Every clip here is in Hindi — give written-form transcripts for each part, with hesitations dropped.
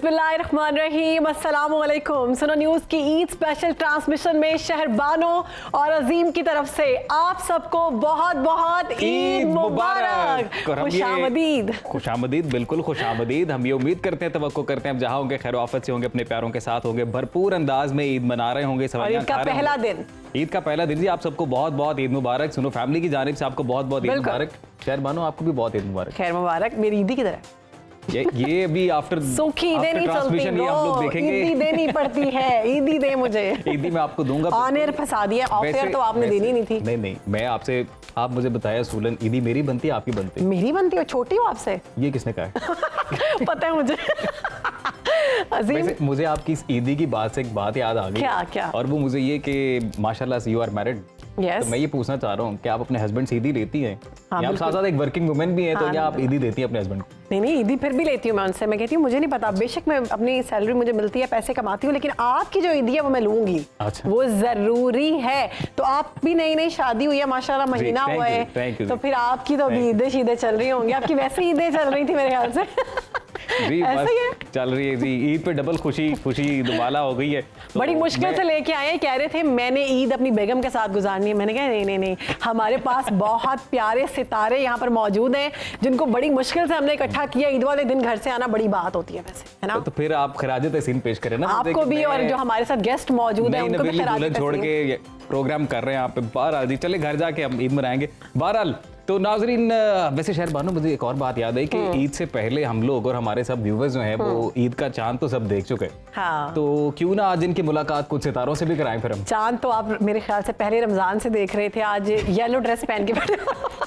बिस्मिल्लाहिर्रहमानिर्रहीम, अस्सलाम वालेकुम। सुनो न्यूज़ की ईद स्पेशल ट्रांसमिशन में शहरबानो और अजीम की तरफ से आप सबको बहुत बहुत ईद मुबारक, खुशामदीद। खुशामदीद, बिल्कुल खुशामदीद। हम ये उम्मीद करते हैं, तवक्को करते हैं, अब जहाँ होंगे खैर आफत से होंगे, अपने प्यारों के साथ होंगे, भरपूर अंदाज में ईद मना रहे होंगे। ईद का पहला दिन, ईद का पहला दिन जी, आप सबको बहुत बहुत ईद मुबारक। सुनो फैमिली की जानिब से आपको बहुत बहुत ईद मुबारक। शहरबानो आपको भी बहुत ईद मुबारक। खैर मुबारक, मेरी ईदी की तरह ये भी आफ्टर सूखी ईदें नहीं चलती, हम लोग देखेंगे। ईदी देनी पड़ती है, ईदी दे मुझे। ईदी मैं आपको दूंगा। ऑन एयर फंसा दिया, ऑफ एयर तो आपने देनी नहीं थी। नहीं, मैं आपसे, आप मुझे बताया सूलन, ईदी मेरी बनती है आपकी बनती है? मेरी बनती है, छोटी हूँ आपसे। ये किसने कहा है? पता है मुझे। वैसे मुझे आपकी इस ईदी की बात से एक बात याद आ गई। क्या? और वो मुझे ये कि माशाल्लाह यू आर मैरिड। Yes. तो मैं ये पूछना चाह रहा हूँ कि आप अपने हस्बैंड से ईदी लेती हैं? हाँ, आप साथ साथ एक वर्किंग वुमेन भी हैं, तो क्या आप ईदी देती हैं अपने हस्बैंड को? नहीं, ईदी फिर भी लेती हूँ मैं उनसे। मैं कहती हूँ मुझे नहीं पता, बेशक मैं अपनी सैलरी मुझे मिलती है, पैसे कमाती हूँ, लेकिन आपकी जो ईदी है वो मैं लूंगी। अच्छा। वो जरूरी है। तो आप भी नई शादी हुई है, माशाल्लाह महीना हुआ है, तो फिर आपकी तो अभी ईदें शीदें चल रही होंगी। आपकी वैसे ईदें चल रही थी मेरे ख्याल से। जी, ऐसे ही है? चल रही है जी। ईद पे डबल खुशी दुबाला हो गई है। तो बड़ी मुश्किल से लेके आए, कह रहे थे मैंने ईद अपनी बेगम के साथ गुजारनी है। मैंने कहा नहीं, हमारे पास बहुत प्यारे सितारे यहाँ पर मौजूद हैं, जिनको बड़ी मुश्किल से हमने इकट्ठा किया। ईद वाले दिन घर से आना बड़ी बात होती है वैसे, है ना? तो फिर आप खिराजत तहसीन पेश करें ना आपको भी, और जो हमारे साथ गेस्ट मौजूद हैं उनको भी खिराजत छोड़ के प्रोग्राम कर रहे हैं आप पे। बहरहाल जी, चले घर जाके हम ईद मनाएंगे। बहरहाल तो नाजरीन, वैसे शहरबानो मुझे एक और बात याद है कि ईद से पहले हम लोग और हमारे सब व्यूवर्स जो हैं वो ईद का चांद तो सब देख चुके हैं। हाँ। तो क्यों ना आज इनकी मुलाकात कुछ सितारों से भी कराएं फिर हम। चांद तो आप मेरे ख्याल से पहले रमजान से देख रहे थे, आज येलो ड्रेस पहन के बैठे।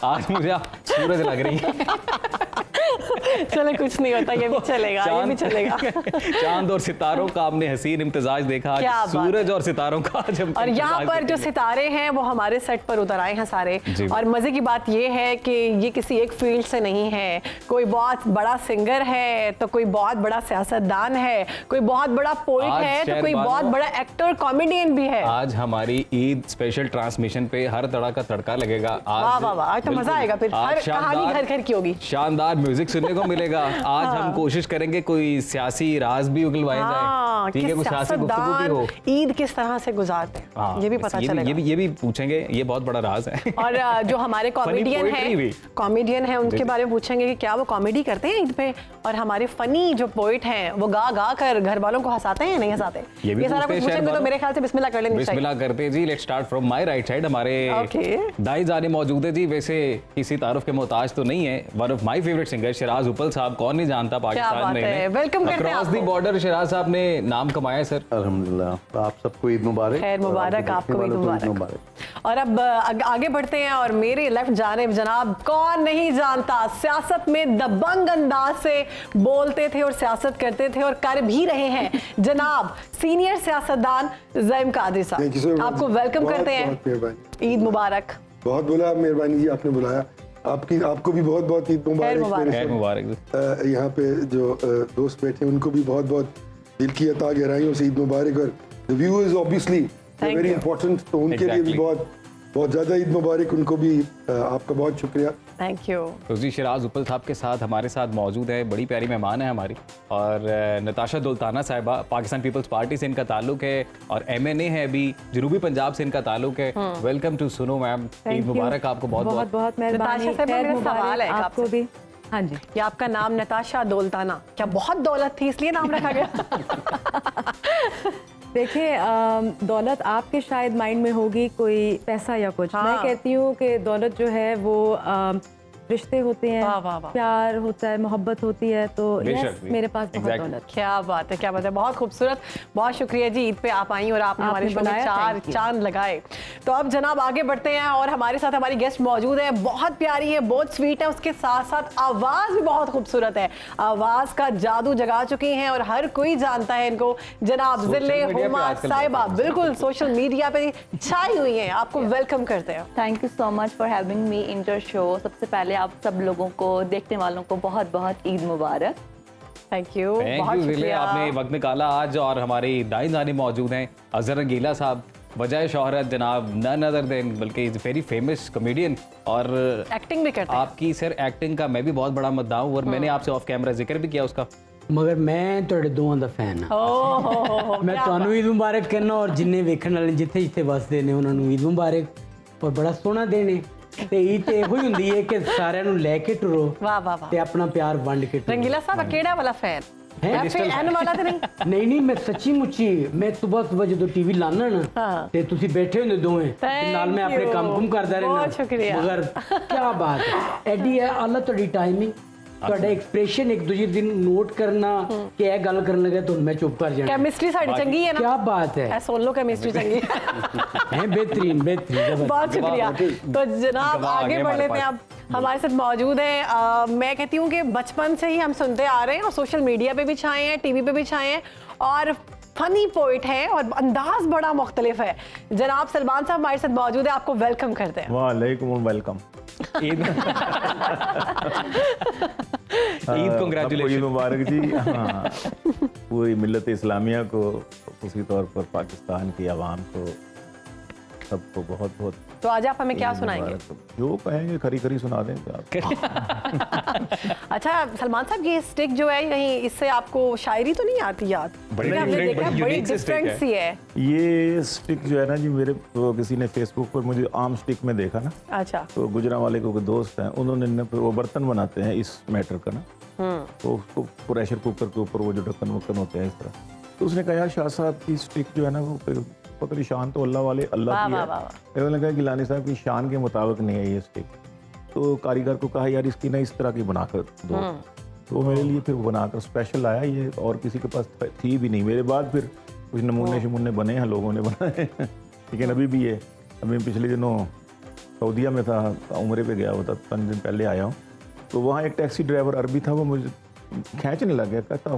आज मुझे आप सूरज लग रही है। चले, कुछ नहीं होता, ये भी चलेगा, ये भी चलेगा। चांद और सितारों का हमने हसीन इम्तिजाज देखा, आज सूरज और सितारों का। और यहाँ पर जो सितारे हैं वो हमारे सेट पर उतर आए हैं सारे। और मजे की बात ये है कि ये किसी एक फील्ड से नहीं है। कोई बहुत बड़ा सिंगर है, तो कोई बहुत बड़ा सियासतदान है, कोई बहुत बड़ा पोइट है, तो कोई बहुत बड़ा एक्टर कॉमेडियन भी है। आज हमारी ईद स्पेशल ट्रांसमिशन पे हर तरह का तड़का लगेगा। आज तो मजा आएगा। फिर हर कहानी घर घर की होगी, शानदार म्यूजिक सुनने को मिलेगा। आज हम कोशिश करेंगे कोई सियासी राज भी उगलवाए जाए, ठीक है, कोई सियासी गुफ्तगू भी हो। ईद किस तरह से गुजारते हैं ये भी पता चलेगा। ये भी पूछेंगे, ये बहुत बड़ा राज है। और जो हमारे कॉमेडियन है उनके बारे में पूछेंगे कि क्या वो कॉमेडी करते हैं ईद पे, और हमारे फनी जो पोइट हैं वो गा कर घर वालों को हंसाते हैं या नहीं हंसाते, ये सारा कुछ पूछेंगे। तो मेरे ख्याल से बिस्मिल्लाह कर लेनी चाहिए। बिस्मिल्लाह करते जी। Let's start from my right side. हमारे दाई जाने मौजूद है जी। वैसे किसी तारुफ के मोहताज तो नहीं है, one of my favourite singer Siraj उपल साहब। कौन नहीं जानता पाकिस्तान में। वेलकम करते हैं अक्रॉस द बॉर्डर शिराज साहब ने नाम कमाया सर। अल्हम्दुलिल्लाह, आप सबको ईद मुबारक। खैर मुबारक, आपको भी मुबारक। और अब आगे बढ़ते हैं, और मेरे लेफ्ट जानिब जनाब, कौन नहीं जानता, सियासत में दबंग अंदाज से बोलते थे और सियासत करते थे और कर भी रहे हैं, जनाब सीनियर सियासतदान ज़ईम कादरी साहब। आपको वेलकम करते हैं। ईद मुबारक। बहुत बोला, मेहरबानी जी, आपने बुलाया। आपको भी बहुत बहुत ईद मुबारक। यहाँ पे जो दोस्त बैठे उनको भी बहुत बहुत दिल की अता गहराइयों से ईद मुबारक। और the viewers obviously very important, तो उनके लिए भी बहुत ज़्यादा ईद मुबारक। उनको भी आपका बहुत शुक्रिया, थैंक यू। तो जी शिराज उपल साहब के साथ हमारे साथ मौजूद है, बड़ी प्यारी मेहमान है हमारी, और नताशा दुल्ताना साहिबा, पाकिस्तान पीपल्स पार्टी से इनका ताल्लुक है, और MNA है अभी, जनूबी पंजाब से इनका ताल्लुक है। वेलकम टू सुनो मैम, ईद मुबारक आपको। बहुत बहुत मेहरबानी। सवाल है आपको भी। हाँ जी, ये आपका नाम नताशा दुल्ताना, क्या बहुत दौलत थी इसलिए नाम रखा गया? देखिए, दौलत आपके शायद माइंड में होगी कोई पैसा या कुछ। मैं कहती हूँ कि दौलत जो है वो रिश्ते होते हैं, प्यार होता है, मोहब्बत होती है। तो मेरे पास बहुत दौलत। क्या बात है, क्या बात है, बहुत खूबसूरत। बहुत शुक्रिया जी, ईद पे आप आई और आपने हमारे शो में 4 चांद लगाए। तो अब जनाब आगे बढ़ते हैं, और हमारे साथ हमारी गेस्ट मौजूद है, बहुत प्यारी है, बहुत स्वीट है, उसके साथ साथ आवाज भी बहुत खूबसूरत है। आवाज का जादू जगा चुकी हैं और हर कोई जानता है इनको, जनाब जिले हुमा साहिबा। बिल्कुल, सोशल मीडिया पे छाई हुई है। आपको वेलकम करते हैं। Thank you so much for having me in your show. सबसे पहले आप सब लोगों को, देखने वालों को बहुत बहुत ईद मुबारक। थैंक यू, आपने वक्त निकाला आज। और हमारे दाई जाने मौजूद हैं अजहर रंगीला साहब, वजह शोहरत जनाब नन अदर देन, बल्कि इज वेरी फेमस कॉमेडियन, और एक्टिंग भी करते हैं। आपकी सर एक्टिंग का मैं भी बहुत बड़ा मद्दा हूँ, और मैंने आपसे ऑफ कैमरा जिक्र भी किया उसका ਮਗਰ ਮੈਂ ਤੁਹਾਡੇ ਦੋਵਾਂ ਦਾ ਫੈਨ ਹਾਂ ਓਹ ਮੈਂ ਤੁਹਾਨੂੰ ਈਦ ਮੁਬਾਰਕ ਕਹਿੰਦਾ ਔਰ ਜਿੰਨੇ ਵੇਖਣ ਵਾਲੇ ਜਿੱਥੇ ਜਿੱਥੇ ਵਸਦੇ ਨੇ ਉਹਨਾਂ ਨੂੰ ਈਦ ਮੁਬਾਰਕ ਔਰ ਬੜਾ ਸੋਹਣਾ ਦਿਨ ਹੈ ਤੇ ਈਦ ਤੇ ਇਹੋ ਹੀ ਹੁੰਦੀ ਹੈ ਕਿ ਸਾਰਿਆਂ ਨੂੰ ਲੈ ਕੇ ਟੁਰੋ ਵਾਹ ਵਾਹ ਵਾਹ ਤੇ ਆਪਣਾ ਪਿਆਰ ਵੰਡ ਕੇ ਟੁਰੋ रंगीला साहब ਕਿਹੜਾ ਵਾਲਾ ਫੈਨ ਹੈ ਫੈਨ ਵਾਲਾ ਤੇ ਨਹੀਂ ਨਹੀਂ ਮੈਂ ਸੱਚੀ ਮੁੱਚੀ ਮੈਂ ਸਵੇਰ ਜਦੋਂ ਟੀਵੀ ਲਾਣਾ ਨਾ ਹਾਂ। ਤੇ ਤੁਸੀਂ ਬੈਠੇ ਹੁੰਦੇ ਦੋਵੇਂ ਤੇ ਨਾਲ ਮੈਂ ਆਪਣੇ ਕੰਮ ਕੁਮ ਕਰਦਾ ਰਹਿਣਾ ਬਹੁਤ ਸ਼ੁਕਰੀਆ। ਮਗਰ ਕੀ ਬਾਤ ਹੈ ਐਡੀ ਹੈ ਅੱਲਾ ਤੁਹਾਡੀ ਟਾਈਮਿੰਗ ਤੁਹਾਡਾ ਐਕਸਪ੍ਰੈਸ਼ਨ ਇੱਕ ਦੂਜੇ ਦਿਨ ਨੋਟ ਕਰਨਾ ਕਿ ਇਹ ਗੱਲ ਕਰਨ ਲੱਗਾ ਤੁਹਾਨੂੰ ਮੈਂ ਚੁੱਪ ਕਰ ਜਾਣਾ केमिस्ट्री साड़ी चंगी है ना क्या बात है ऐ सुन लो केमिस्ट्री चंगी है हैं बेहतरीन जबरदस्त बहुत शुक्रिया तो जनाब गवाह आगे आगे बढ़ हमारे लेते हैं आप हमारे साथ मौजूद हैं मैं कहती हूँ कि बचपन से ही हम सुनते आ रहे हैं और सोशल मीडिया पे भी छाए हैं टीवी पे भी छाए हैं और फनी पोइट है और अंदाज बड़ा मुख्तलिफ है जनाब सलमान साहब हमारे साथ मौजूद है आपको वेलकम करते हैं वालेकुम वेलकम ईद ईद मुबारक जी हाँ पूरी मिल्लत इस्लामिया को उसी तौर पर पाकिस्तान की आवाम को सबको बहुत बहुत तो आज आप हमें क्या ईद सुनाएंगे मुबारक। जो कहेंगे खरी खरी सुना देंगे आप अच्छा सलमान साहब ये स्टिक जो है कहीं इससे आपको शायरी तो नहीं आती याद बड़ी क्योंकि हमने different, देखा बड़ी बड़ी unique सी stick डिफरेंट है। सी है ये स्टिक जो है ना जी मेरे तो किसी ने फेसबुक पर मुझे आम स्टिक में देखा ना अच्छा तो गुजरांवाले को कोई दोस्त हैं उन्होंने न वो बर्तन बनाते हैं इस मैटर का ना तो उसको प्रेशर कुकर के ऊपर वो जो ढक्कन वक्कन होते हैं इस तरह तो उसने कहा यार शाह साहब की स्टिक जो है ना वो पता नहीं शान तो अल्लाह वाले अल्लाह की वाह, है वाह, वाह। उन्होंने कहा गिलानी साहब की शान के मुताबिक नहीं है ये स्टिक तो कारीगर को कहा यार इसकी ना इस तरह की बनाकर दो तो मेरे लिए फिर वो बनाकर स्पेशल आया ये और किसी के पास थी भी नहीं मेरे बाद फिर कुछ नमूने शमूने बने हैं लोगों ने बनाए लेकिन अभी भी ये अभी पिछले दिनों सऊदीया में था उम्रे पे गया हुआ था 5 दिन पहले आया हूँ तो वहाँ एक टैक्सी ड्राइवर अरबी था वो मुझे खींचने लग गया कहता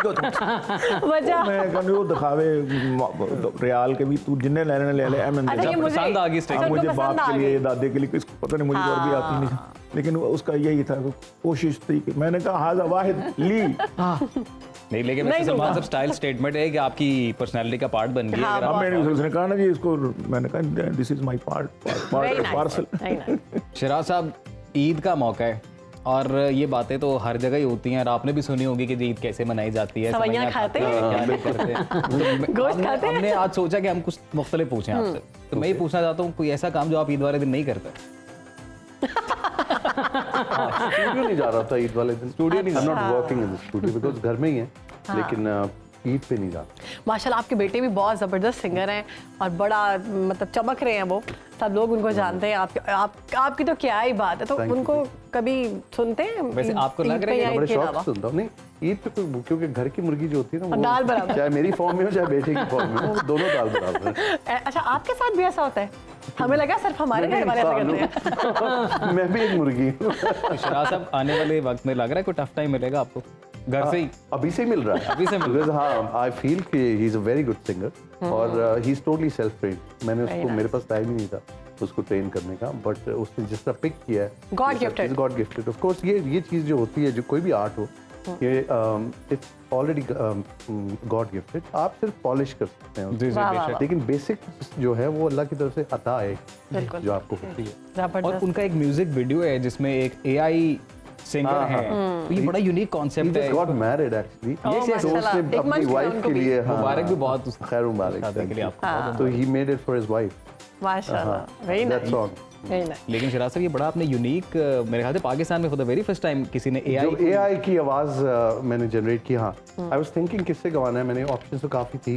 वजह मैं कहने वो दिखावे रियाल के भी तू जिन्ने लेने ले ले एम अच्छा, ये मुझे- पसंद आ गई stick। अच्छा, मुझे उनको बाप पसंद आ के लिए गई। दादे के लिए किसको पता नहीं मुझे और भी आती नहीं लेकिन उसका यही था कोशिश थी कि मैंने कहा हाजा वाहिद ली नहीं लेकिन नहीं वैसे सलमान दूंगा। साहब स्टाइल स्टेटमेंट है कि आपकी पर्सनालिटी का पार्ट बन गई है हाँ, अगर आप- अब मैंने उसने कहा ना जी इसको मैंने कहा this is my Very nice, parcel very nice। Siraj साहब ईद का मौका है और ये बातें तो हर जगह ही होती हैं और आपने भी सुनी होगी कि ईद कैसे मनाई जाती है सवैयाँ खाते हैं? क्या नहीं करते हैं। तो गोश्त खाते हैं? हमने आज सोचा कि हम कुछ मुख्तलिफ पूछें आपसे तो मैं ये पूछना चाहता हूँ कोई ऐसा काम जो आप ईद वाले दिन नहीं करते स्टूडियो नहीं जा रहा था ईद वाले दिन स्टूडियो नहीं not working in the studio because घर में ही है लेकिन ईद पे नहीं जाता माशाल्लाह आपके बेटे भी बहुत ज़बरदस्त सिंगर हैं और बड़ा मतलब चमक रहे हैं वो सब लोग उनको जानते हैं आपकी तो क्या ही बात है तो Thank you, उनको कभी सुनते हैं वैसे ईद- आपको लग ईद रहा है पे कि या बड़े ईद के शौक अलावा? से सुनता हूँ नहीं ईद पे कोई क्योंकि घर की मुर्गी जो होती है ना दाल बराबर। चाहे मेरी फॉर्म में हो चाहे बेटे की फॉर्म में हो दोनों दाल बराबर है अच्छा आपके साथ भी ऐसा होता है हमें लगा सिर्फ हमारे घर वाले ऐसा करते हैं मैं भी एक मुर्गी हूँ तो शिराज साहब आने वाले वक्त में लग रहा है कोई टफ टाइम मिलेगा आपको घर से ही अभी से ही मिल रहा है अभी से मिल Because, हाँ आई फील कि he is a very good singer और he is totally self train मैंने उसको मेरे पास टाइम ही नहीं था उसको ट्रेन करने का बट उसने जिस तरह पिक किया है God gifted. God gifted of course ये चीज़ जो होती है जो कोई भी आर्ट हो ये इट्स ऑलरेडी गॉड गिफ्टेड आप सिर्फ पॉलिश कर सकते हैं जी जी वाह, वाह, बेशक। लेकिन बेसिक जो है वो अल्लाह की तरफ से अता है बिल्कुल। जो आपको होती है और जबरदस्त उनका एक म्यूजिक वीडियो है जिसमें एक एआई सिंगर हाँ, है तो ये बड़ा यूनिक He कॉन्सेप्ट है just got married actually. Oh, तो माशाल्लाह। उसने एक अपनी मंच मिला वाइफ उनको के भी। लिए मुबारक भी बहुत खैर मुबारक शादी thank के लिए you. आपको तो he made it for his wife. माशाल्लाह very That nice song. Very nice लेकिन शिराज साहब ये बड़ा आपने यूनिक मेरे ख्याल से पाकिस्तान में for the very first time किसी ने जो एआई AI की आवाज मैंने जनरेट की हाँ आई वाज थिंकिंग किससे गवाना है मैंने ऑप्शन तो काफी थी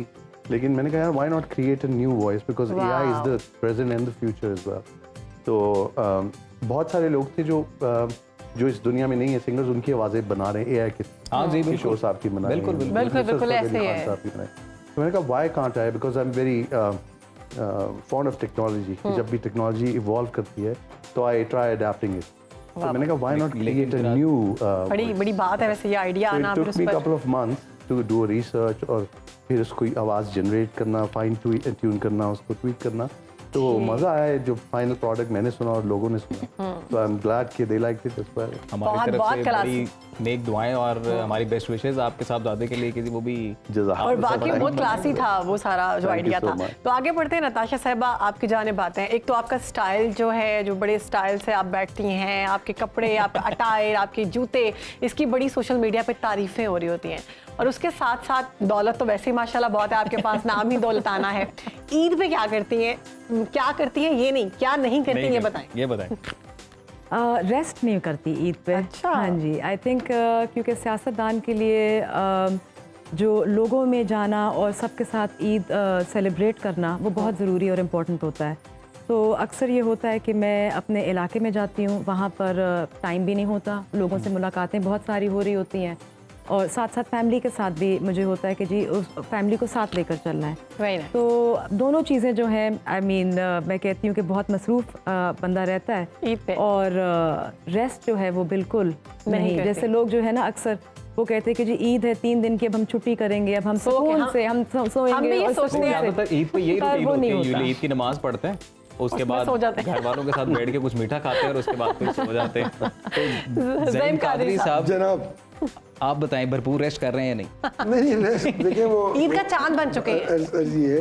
लेकिन मैंने कहा यार why not create a new voice because AI is the present and the future as well तो बहुत सारे लोग थे जो इस दुनिया में नहीं है सिंगर्स उनकी आवाजें बना रहे हैं AI के हाँ जी, बिल्कुल। किशोर साहब की बना बिल्कुल, बिल्कुल। बिल्कुल, ऐसे ही है। तो मैंने कहा why can't I because I am very fond of technology जब भी टेक्नोलॉजी इवॉल्व करती है तो आई ट्राई अडेप्टिंग इट तो मैंने कहा व्हाई नॉट लेकिन क्रिएट अ न्यू बड़ी बड़ी बात है वैसे ये आइडिया आना So फिर it उस took me a पर couple of months to do a research और फिर उसको आवाज़ जनरेट करना फाइन ट्यून करना उसको ट्वीट करना तो मजा आया जो फाइनल प्रोडक्ट मैंने सुना और लोगों ने सुना, तो आई एम ग्लैड कि they like it as well. हमारी तरफ से बड़ी नेक दुआएं और हमारी बेस्ट विशेस आपके साथ दादे के लिए, किसी वो भी और बाकी बहुत क्लासी था वो सारा जो आइडिया था। तो आगे बढ़ते हैं नताशा साहिबा, आपकी जानिब आते हैं। एक तो आपका स्टाइल जो है, जो बड़े स्टाइल से आप बैठती हैं, आपके कपड़े, आपका अटायर, आपके जूते, इसकी बड़ी सोशल मीडिया पे तारीफें हो रही होती हैं। और उसके साथ साथ दौलत तो वैसे ही माशाल्लाह बहुत है आपके पास, नाम ही दौलताना है। ईद पे क्या करती हैं, क्या करती हैं ये नहीं, क्या नहीं करती ये बताएं। ये बताएं। रेस्ट नहीं करती ईद पे। अच्छा। हाँ जी, आई थिंक क्योंकि सियासतदान के लिए जो लोगों में जाना और सबके साथ ईद सेलिब्रेट करना वो बहुत ज़रूरी और इम्पोर्टेंट होता है। तो अक्सर ये होता है कि मैं अपने इलाके में जाती हूँ, वहाँ पर टाइम भी नहीं होता, लोगों से मुलाकातें बहुत सारी हो रही होती हैं, और साथ साथ फैमिली के साथ भी मुझे होता है कि जी उस फैमिली को साथ लेकर चलना है। तो दोनों चीज़ें जो हैं, आई मीन मैं कहती हूँ कि बहुत मसरूफ़ बंदा रहता है ईद पे, और रेस्ट जो है वो बिल्कुल नहीं। जैसे लोग जो है ना अक्सर वो कहते हैं कि जी ईद है 3 दिन की, अब हम छुट्टी करेंगे, अब हम सुकून से हम सोएंगे। और सोचते हैं ईद पे यही रूटीन होती है, यूजुअली ईद की नमाज पढ़ते हैं, उसके बाद घर वालों के साथ बैठ के कुछ मीठा खाते हैं और उसके बाद फिर सो जाते हैं। तो ज़ैन कादरी साहब जनाब, आप बताएं, भरपूर रेस्ट कर रहे हैं या नहीं? नहीं रेस्ट, देखिए वो ईद का चांद बन चुके हैं। अर्ज़ ये है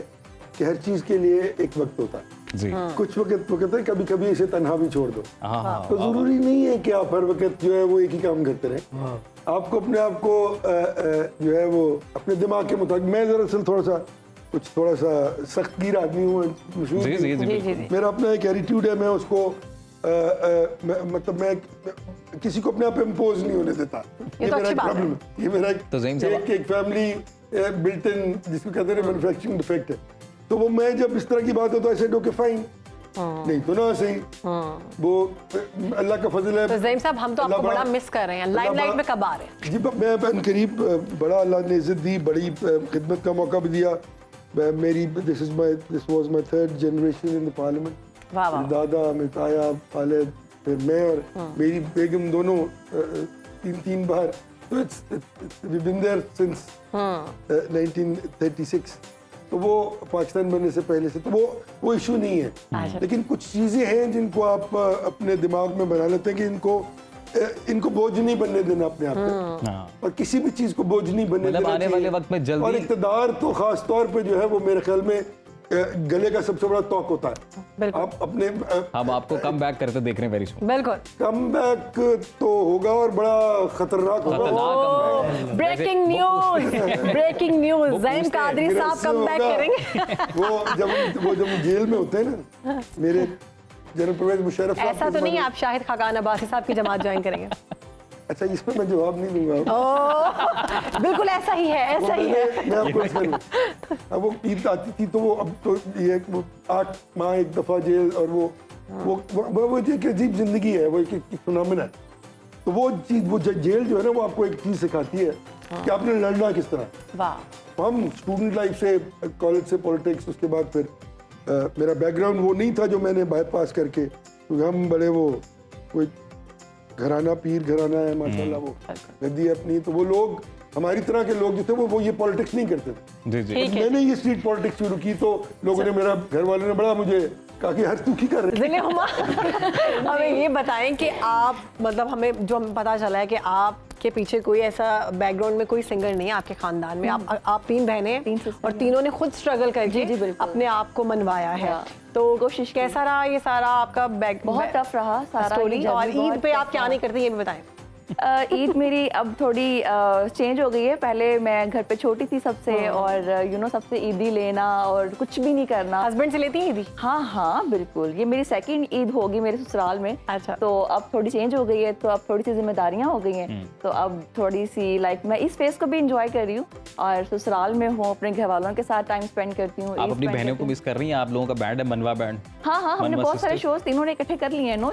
कि हर चीज के लिए एक वक्त होता है जी। कुछ वक्त वो कहते हैं कभी कभी इसे तन्हा भी छोड़ दो। हाँ, तो जरूरी नहीं है कि आप हर वक्त जो है वो एक ही काम करते रहें। आपको अपने आप को जो है वो अपने दिमाग के मुताबिक, मैं दरअसल थोड़ा सा सख्त गिर आदमी हूँ, मेरा अपना एक एटीट्यूड है, मैं उसको मतलब मैं किसी को अपने आप इम्पोज नहीं होने देता। ये मेरा एक प्रॉब्लम है, ये मेरा एक फैमिली बिल्ट इन, जिसको कहते हैं मैन्युफैक्चरिंग डिफेक्ट है। तो वो मैं जब इस तरह की बात हो तो ऐसे ओके फाइन, नहीं तो ना सही, वो अल्लाह का फजल है। तो ज़ैन साहब, हम तो आपको बड़ा मिस कर रहे हैं, लाइमलाइट में कब आ रहे हैं? जी, मैं करीब बड़ा अल्लाह ने इज्जत दी, बड़ी खिदमत का मौका भी दिया। This was my 3rd generation in the parliament. दादा, मेरे ताया, वालिद, फिर मैं और मेरी बेगम दोनों 3 बार। तो it's we been there since 1936। तो वो पाकिस्तान बनने से पहले से, तो वो इशू नहीं है। लेकिन कुछ चीज़ें हैं जिनको आप अपने दिमाग में बना लेते हैं कि इनको बोझ नहीं बनने देना अपने आप पे, और किसी भी चीज़ को बोझ नहीं बनने देना आने वाले वक्त में जल्दी। और इक़्तिदार तो खास तौर पे जो है वो मेरे ख्याल में गले का सबसे बड़ा तौक होता है। आप अपने हम आपको कम बैक करते देख रहे हैं वेरी सून। बिल्कुल कम बैक तो होगा और बड़ा खतरनाक होगा। ब्रेकिंग न्यूज, ज़ैन कादरी साहब कम बैक करेंगे। वो जब जेल में होते हैं ना, मेरे जनरल परवेज मुशर्रफ साहब, ऐसा तो नहीं आप शाहिद खाकान अब्बासी साहब की जमात ज्वाइन करेंगे? अच्छा, इस पर मैं जवाब नहीं दूंगा। बिल्कुल ऐसा ही है, ऐसा ही है। मैं आपको अब वो ईद आती थी तो वो अब तो ये 8 माह एक दफा जेल, और वो एक अजीब जिंदगी है, वो एक फिनोमेना है। तो वो चीज, वो जेल जो है ना, वो आपको एक चीज सिखाती है कि आपने लड़ना किस तरह। वाह। हम स्टूडेंट लाइफ से, कॉलेज से पॉलिटिक्स, उसके बाद फिर मेरा बैकग्राउंड वो नहीं था जो मैंने बाईपास करके, क्योंकि हम बड़े वो कोई घराना, पीर घराना है माशाल्लाह, वो गद्दी है अपनी। तो वो लोग, हमारी तरह के लोग जो थे वो ये पॉलिटिक्स नहीं करते थे। जी जी। मैंने ये स्ट्रीट पॉलिटिक्स शुरू की तो लोगों ने, मेरा घर वालों ने बड़ा मुझे कहा कि हर तू की कर रहे हैं। हमें ये बताएं कि आप, मतलब हमें जो पता चला है कि आपके पीछे कोई ऐसा बैकग्राउंड में कोई सिंगर नहीं है आपके खानदान में। आप 3 बहनें हैं और तीनों ने खुद स्ट्रगल करके अपने आप को मनवाया है। तो कोशिश, कैसा रहा ये सारा आपका बहुत टफ रहा सारा स्टोरी। और ईद पे आप क्या नहीं करती ये भी बताएं। ईद मेरी अब थोड़ी चेंज हो गई है। पहले मैं घर पे छोटी थी सबसे, और सबसे ईदी लेना और कुछ भी नहीं करना। हस्बैंड से लेती है ईदी? हाँ बिल्कुल। ये मेरी 2nd ईद होगी मेरे ससुराल में। अच्छा। तो अब थोड़ी चेंज हो गई है, तो अब थोड़ी सी जिम्मेदारियां हो गई हैं। तो अब थोड़ी सी लाइक मैं इस फेस को भी इंजॉय कर रही हूँ, और ससुराल में हूँ, अपने घर वालों के साथ टाइम स्पेंड करती हूँ। आप अपनी बहनों को मिस कर रही हैं? आप लोगों का बैंड है मनवा बैंड। हाँ, हमने बहुत सारे शोज तीनों ने इकट्ठे कर लिए हैं। नो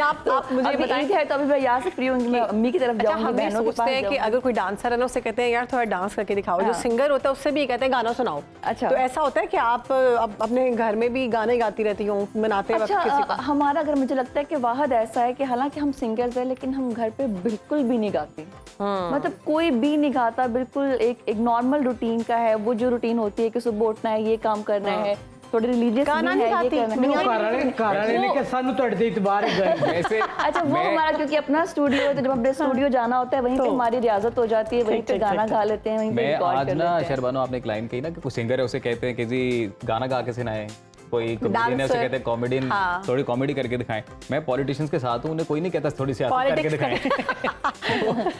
आप मुझे बताएं है तो अभी मैं यहाँ से फ्री होंगी, मैं अम्मी की तरफ जाऊंगी। हम बहनों के पास सोचते हैं कि अगर कोई डांसर है ना, उससे कहते हैं यार थोड़ा डांस करके दिखाओ। जो सिंगर होता है उससे भी कहते हैं गाना सुनाओ। अच्छा। तो ऐसा होता है कि आप अपने घर में भी गाने गाती रहती हो मनाते वक्त किसी को? हमारा घर, मुझे लगता है कि वाहद ऐसा है कि हालांकि हम सिंगर्स हैं, लेकिन हम घर पे बिल्कुल भी नहीं गाते। मतलब कोई भी नहीं गाता। बिल्कुल एक नॉर्मल रूटीन का है। वो जो रूटीन होती है कि सुबह उठना है, ये काम करना है, थोड़े रिलीजियस गाना भी नहीं है, ये गाती, करना मियाँ घराने ने के सानू ਤੁਹਾਡੇ ਤੇ ਇਤਬਾਰ है वैसे अच्छा वो हमारा क्योंकि अपना स्टूडियो है, तो जब अपने स्टूडियो जाना होता है वहीं पे हमारी रियाजत हो जाती है, वहीं पे गाना गा लेते हैं, वहीं पे मैं रिकॉर्ड आज कर ना लेते हैं। शर्बानो आपने एक लाइन कही ना कि कोई सिंगर है उसे कहते हैं कि जी गाना गा के सुनाए, कोई कॉमेडियन है उसे कहते हैं कॉमेडियन थोड़ी कॉमेडी करके दिखाएं। मैं पॉलिटिशियंस के साथ हूँ, उन्हें कोई नहीं कहता थोड़ी सियासत करके दिखाएं।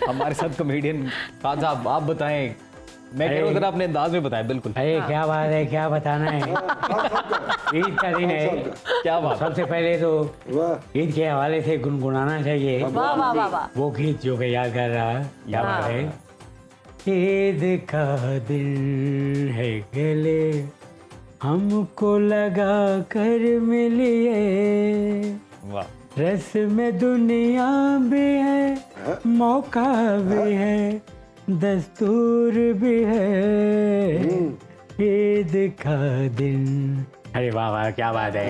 हमारे साथ कॉमेडियन खान साहब आप बताएं, मैं कह रहा हूँ जरा अपने अंदाज में बताएं। बिल्कुल अरे क्या बात है, क्या बताना है। ईद का दिन है, क्या बात। सबसे पहले तो वाह ईद के हवाले से गुनगुनाना चाहिए वाह वाह वाह वाह। वो गीत जो कि याद कर रहा है। क्या बात है। ईद का दिन है गले हमको लगा कर मिलिए, वाह। रस्म दुनिया भी है, मौका भी है, दस्तूर भी है, ईद का दिन। अरे वाह वाह, क्या बात है।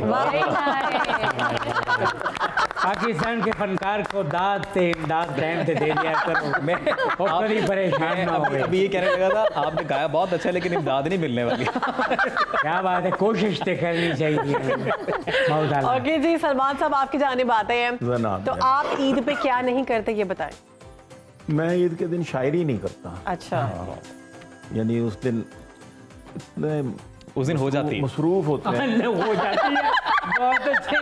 पाकिस्तान के फनकार को दाद से इमदाद टाइम से दे दिया करो, मैं कभी परेशान ना हो। अभी ये कहने लगा था आपने गाया बहुत अच्छा लेकिन इमदाद नहीं मिलने वाली। क्या बात है, कोशिश तो करनी चाहिए। ओके जी, सलमान साहब आपकी जानिब आते हैं, जनाब, तो आप ईद पे क्या नहीं करते ये बताएं। मैं ईद के दिन शायरी नहीं करता। अच्छा। यानी उस दिन इतने उस दिन हो जाती है, मसरूफ होते हैं। हो जाती है, बहुत अच्छे।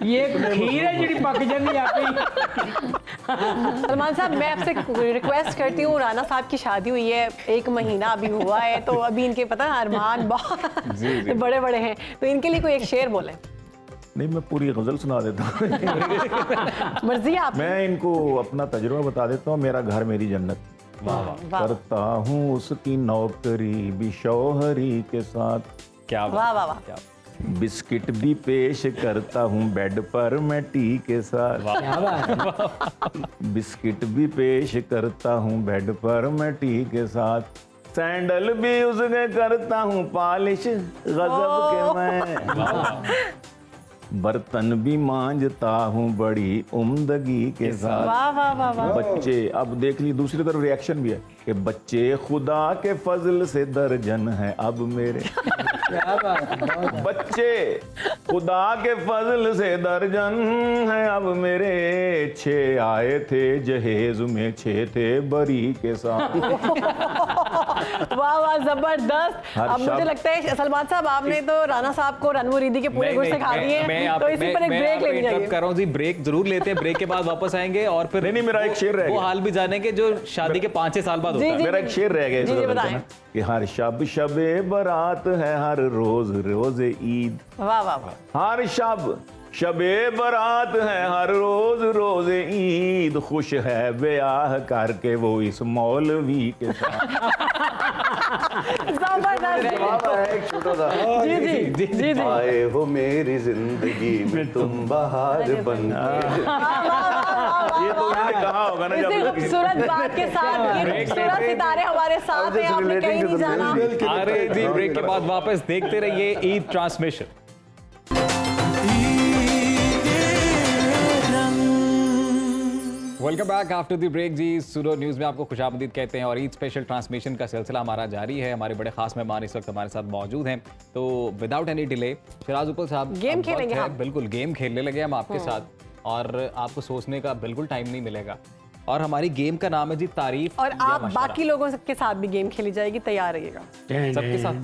ये खीर है जी पक जाती आपकी। सलमान साहब मैं आपसे रिक्वेस्ट करती हूँ, राना साहब की शादी हुई है, 1 महीना अभी हुआ है, तो अभी इनके पता है अरमान बहुत बड़े बड़े हैं, तो इनके लिए कोई एक शेर बोलें। नहीं, मैं पूरी गजल सुना देता हूँ। मर्जी आप। मैं इनको अपना तजुर्बा बता देता हूँ। मेरा घर मेरी जन्नत, करता हूँ उसकी नौकरी भी शौहरी के साथ। क्या वाह वाह वाह। बिस्किट भी पेश करता हूँ बेड पर मैं टी के साथ। क्या बात है। बिस्किट भी पेश करता हूँ बेड पर मैं टी के साथ। सैंडल भी उसके करता हूँ पॉलिश गजब के मैं। बर्तन भी मांजता हूँ बड़ी उम्दगी के साथ। वाह वाह वाह वाह। बच्चे, अब देख ली दूसरी तरफ रिएक्शन भी है कि बच्चे खुदा के फजल से दर्जन है अब मेरे। क्या बात। बच्चे खुदा के फजल से दर्जन है अब मेरे। 6 आए थे जहेज में, 6 थे बरी के साथ। वाह वाह, जबरदस्त। अब मुझे लगता है सलमान साहब आपने तो राना साहब को रनमुरीदी के पूरे गुण सिखा दिए हैं, तो इसी पर एक ब्रेक लेनी चाहिए। कर रहा हूँ जी, ब्रेक जरूर लेते हैं, ब्रेक के बाद वापस आएंगे और फिर नहीं, मेरा एक शेर रह वो गया। हाल भी जानेंगे जो शादी के 5-6 साल बाद होता है। मेरा एक शेर रह गया, जी, इसको बताएं। ना, कि हर शब शबे बरात है, हर रोज रोजे ईद। वाह वाह वाह। हर शब शबे बरात है, हर रोज रोजे ईद। खुश है ब्याह करके वो इस मौलवी के साथ। जबरदस्त। छोटा सा जी जी जी जी जी। आए हो मेरी जिंदगी में तुम बहार बन के। ये तो उन्होंने कहा होगा ना इसी जब खूबसूरत बात के साथ ये खूबसूरत सितारे हमारे साथ हैं, आपने कहीं नहीं जाना। अरे जी, ब्रेक के बाद वापस देखते रहिए Eid transmission. Welcome back after the break जी। सुनो न्यूज़ में आपको खुशामदीद कहते हैं और ईद स्पेशल ट्रांसमिशन का सिलसिला हमारा जारी है। हमारे बड़े खास मेहमान इस वक्त हमारे साथ मौजूद हैं, तो without any delay Sharaj Uppal साहब गेम खेलेंगे हम। बिल्कुल गेम खेलने लगे हम आपके साथ, और आपको सोचने का बिल्कुल टाइम नहीं मिलेगा। और हमारी गेम का नाम है जी तारीफ और या आप मशवरा। बाकी लोगों के साथ भी गेम खेली जाएगी, तैयार रहिएगा। सबके साथ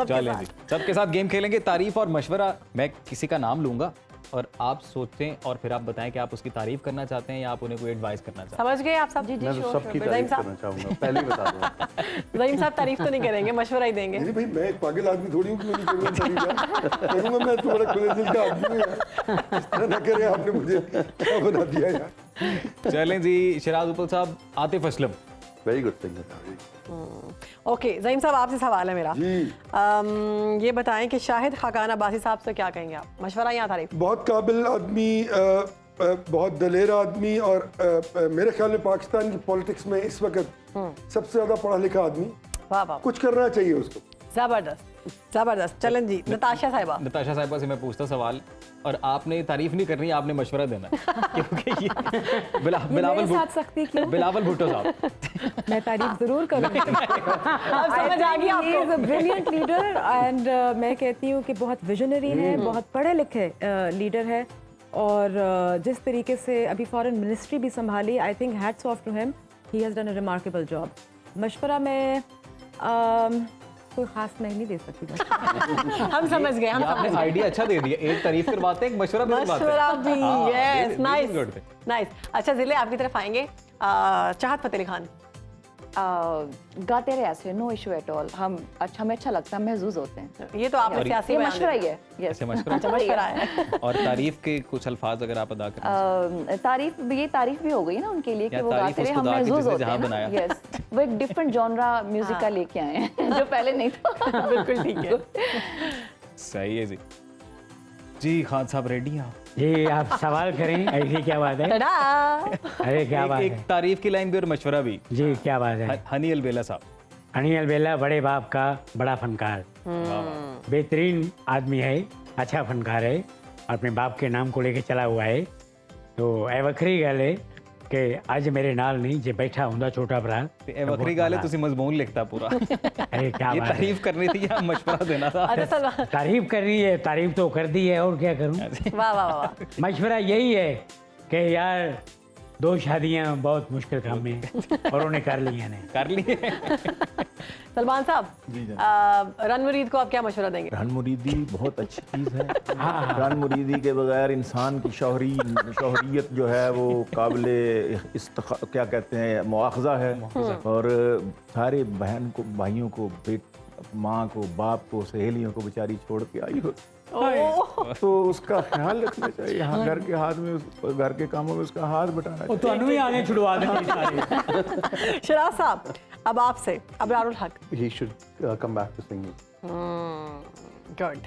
चलें जी, सबके साथ गेम खेलेंगे। तारीफ और मशवरा, मैं किसी का नाम लूंगा और आप सोचें और फिर आप बताएं कि आप उसकी तारीफ करना चाहते हैं या आप उन्हें कोई एडवाइस करना चाहते समझ गए आप सब? जी मैं तो सबकी तारीफ करना चाहूंगा, पहले ही बता दूं। रहीम साहब तारीफ तो नहीं करेंगे, मशवरा ही देंगे। नहीं भाई, मैं एक पागल आदमी थोड़ी हूँ कि मेरी जरूरत करूँगा। मैं तो बड़ा खुले दिल का आदमी हूँ यार। इस तरह ना करे, आपने मुझे क्या बना दिया यार। हैं। चलें जी, Shiraz Uppal sahab, Atif Aslam. Very good thing. Okay Zaheem sahab, आपसे सवाल है मेरा। जी। ये बताएं कि शाहिद खाकान अब्बासी साहब से क्या कहेंगे आप? मशवरा या तारीफ? बहुत काबिल आदमी, बहुत दलेर आदमी, और मेरे ख्याल में पाकिस्तान की पॉलिटिक्स में इस वक्त सबसे ज्यादा पढ़ा लिखा आदमी। वाह वाह। कुछ करना चाहिए उसको। जबरदस्त जबरदस्त। चलन जी, नताशा साहिबा से मैं पूछता सवाल, और आपने तारीफ नहीं करनी, आपने मशवरा देना है। क्योंकि ये बिलावल भुट्टो साहब, मैं तारीफ जरूर करूँगी। अब समझ आ गई आपको। ब्रिलियंट लीडर एंड मैं कहती हूँ कि बहुत विजनरी है, बहुत पढ़े लिखे लीडर है, और जिस तरीके से अभी फॉरेन मिनिस्ट्री भी संभाली, I think hats off to him, he has done a remarkable job. मशवरा में कोई खास मैं नहीं दे सकती। हम समझ गए, हम समझ गए। आइडिया अच्छा दे दिया, एक तारीफ करवाते हैं, एक मशवरा भी करवाते हैं। मशवरा भी, यस, नाइस नाइस। अच्छा जिले आपकी तरफ आएंगे, चाहत फतेह अली खान। गाते रहे ऐसे, नो इशू एट ऑल। हमें अच्छा लगता है, महसूस होते हैं। ये तो आपने सियासी मशवरा ही है। ऐसे मशवरा है। और तारीफ के कुछ अल्फाज अगर आप अदा करें। तारीफ भी हो गई ना उनके लिए कि वो गाते रहे, हम महसूस होते हैं। यस, वो एक डिफरेंट जॉनरा म्यूजिक का लेके आए हैं जो पहले नहीं था। बिल्कुल ठीक है, सही है जी। खान साहब रेडी हैं आप? जी आप सवाल करें, ऐसी क्या बात है? अरे क्या बात है। एक तारीफ की लाइन भी और मशवरा भी। जी क्या बात है। हनी अलबेला साहब। हनी अलबेला बड़े बाप का बड़ा फनकार, बेहतरीन आदमी है, अच्छा फनकार है, अपने बाप के नाम को लेके चला हुआ है। तो ए वखरी गल है कि अज मेरे नाल नहीं जे बैठा हुंदा छोटा भरा। ए वखरी गल है, तुसी मजमून लिखता पूरा। अरे क्या ये बात है। तारीफ करनी थी या मशवरा देना था? तारीफ करनी है, तारीफ तो कर दी है, और क्या करूं। वाह वाह वाह। मशवरा यही है कि यार 2 शादियां बहुत मुश्किल काम में और उन्हें कर ली हैं। कर लिए। सलमान साहब, रन मुरीद को आप क्या मशवरा देंगे? रन मुरीदी बहुत अच्छी चीज़ है। रन मुरीदी के बगैर इंसान की शौहरियत जो है वो काबिले क्या कहते हैं, मुआखजा है। और सारे बहन को, भाइयों को, माँ को, बाप को, सहेलियों को बेचारी छोड़ के आई हो, तो उसका ख्याल रखना चाहिए। यहाँ घर के हाथ में, घर के कामों में उसका हाथ बटाना चाहिए। तो ही आने छुड़वा देंगे। शराज साहब, अब आपसे अबरारुल हक। He should come back to singing. Good.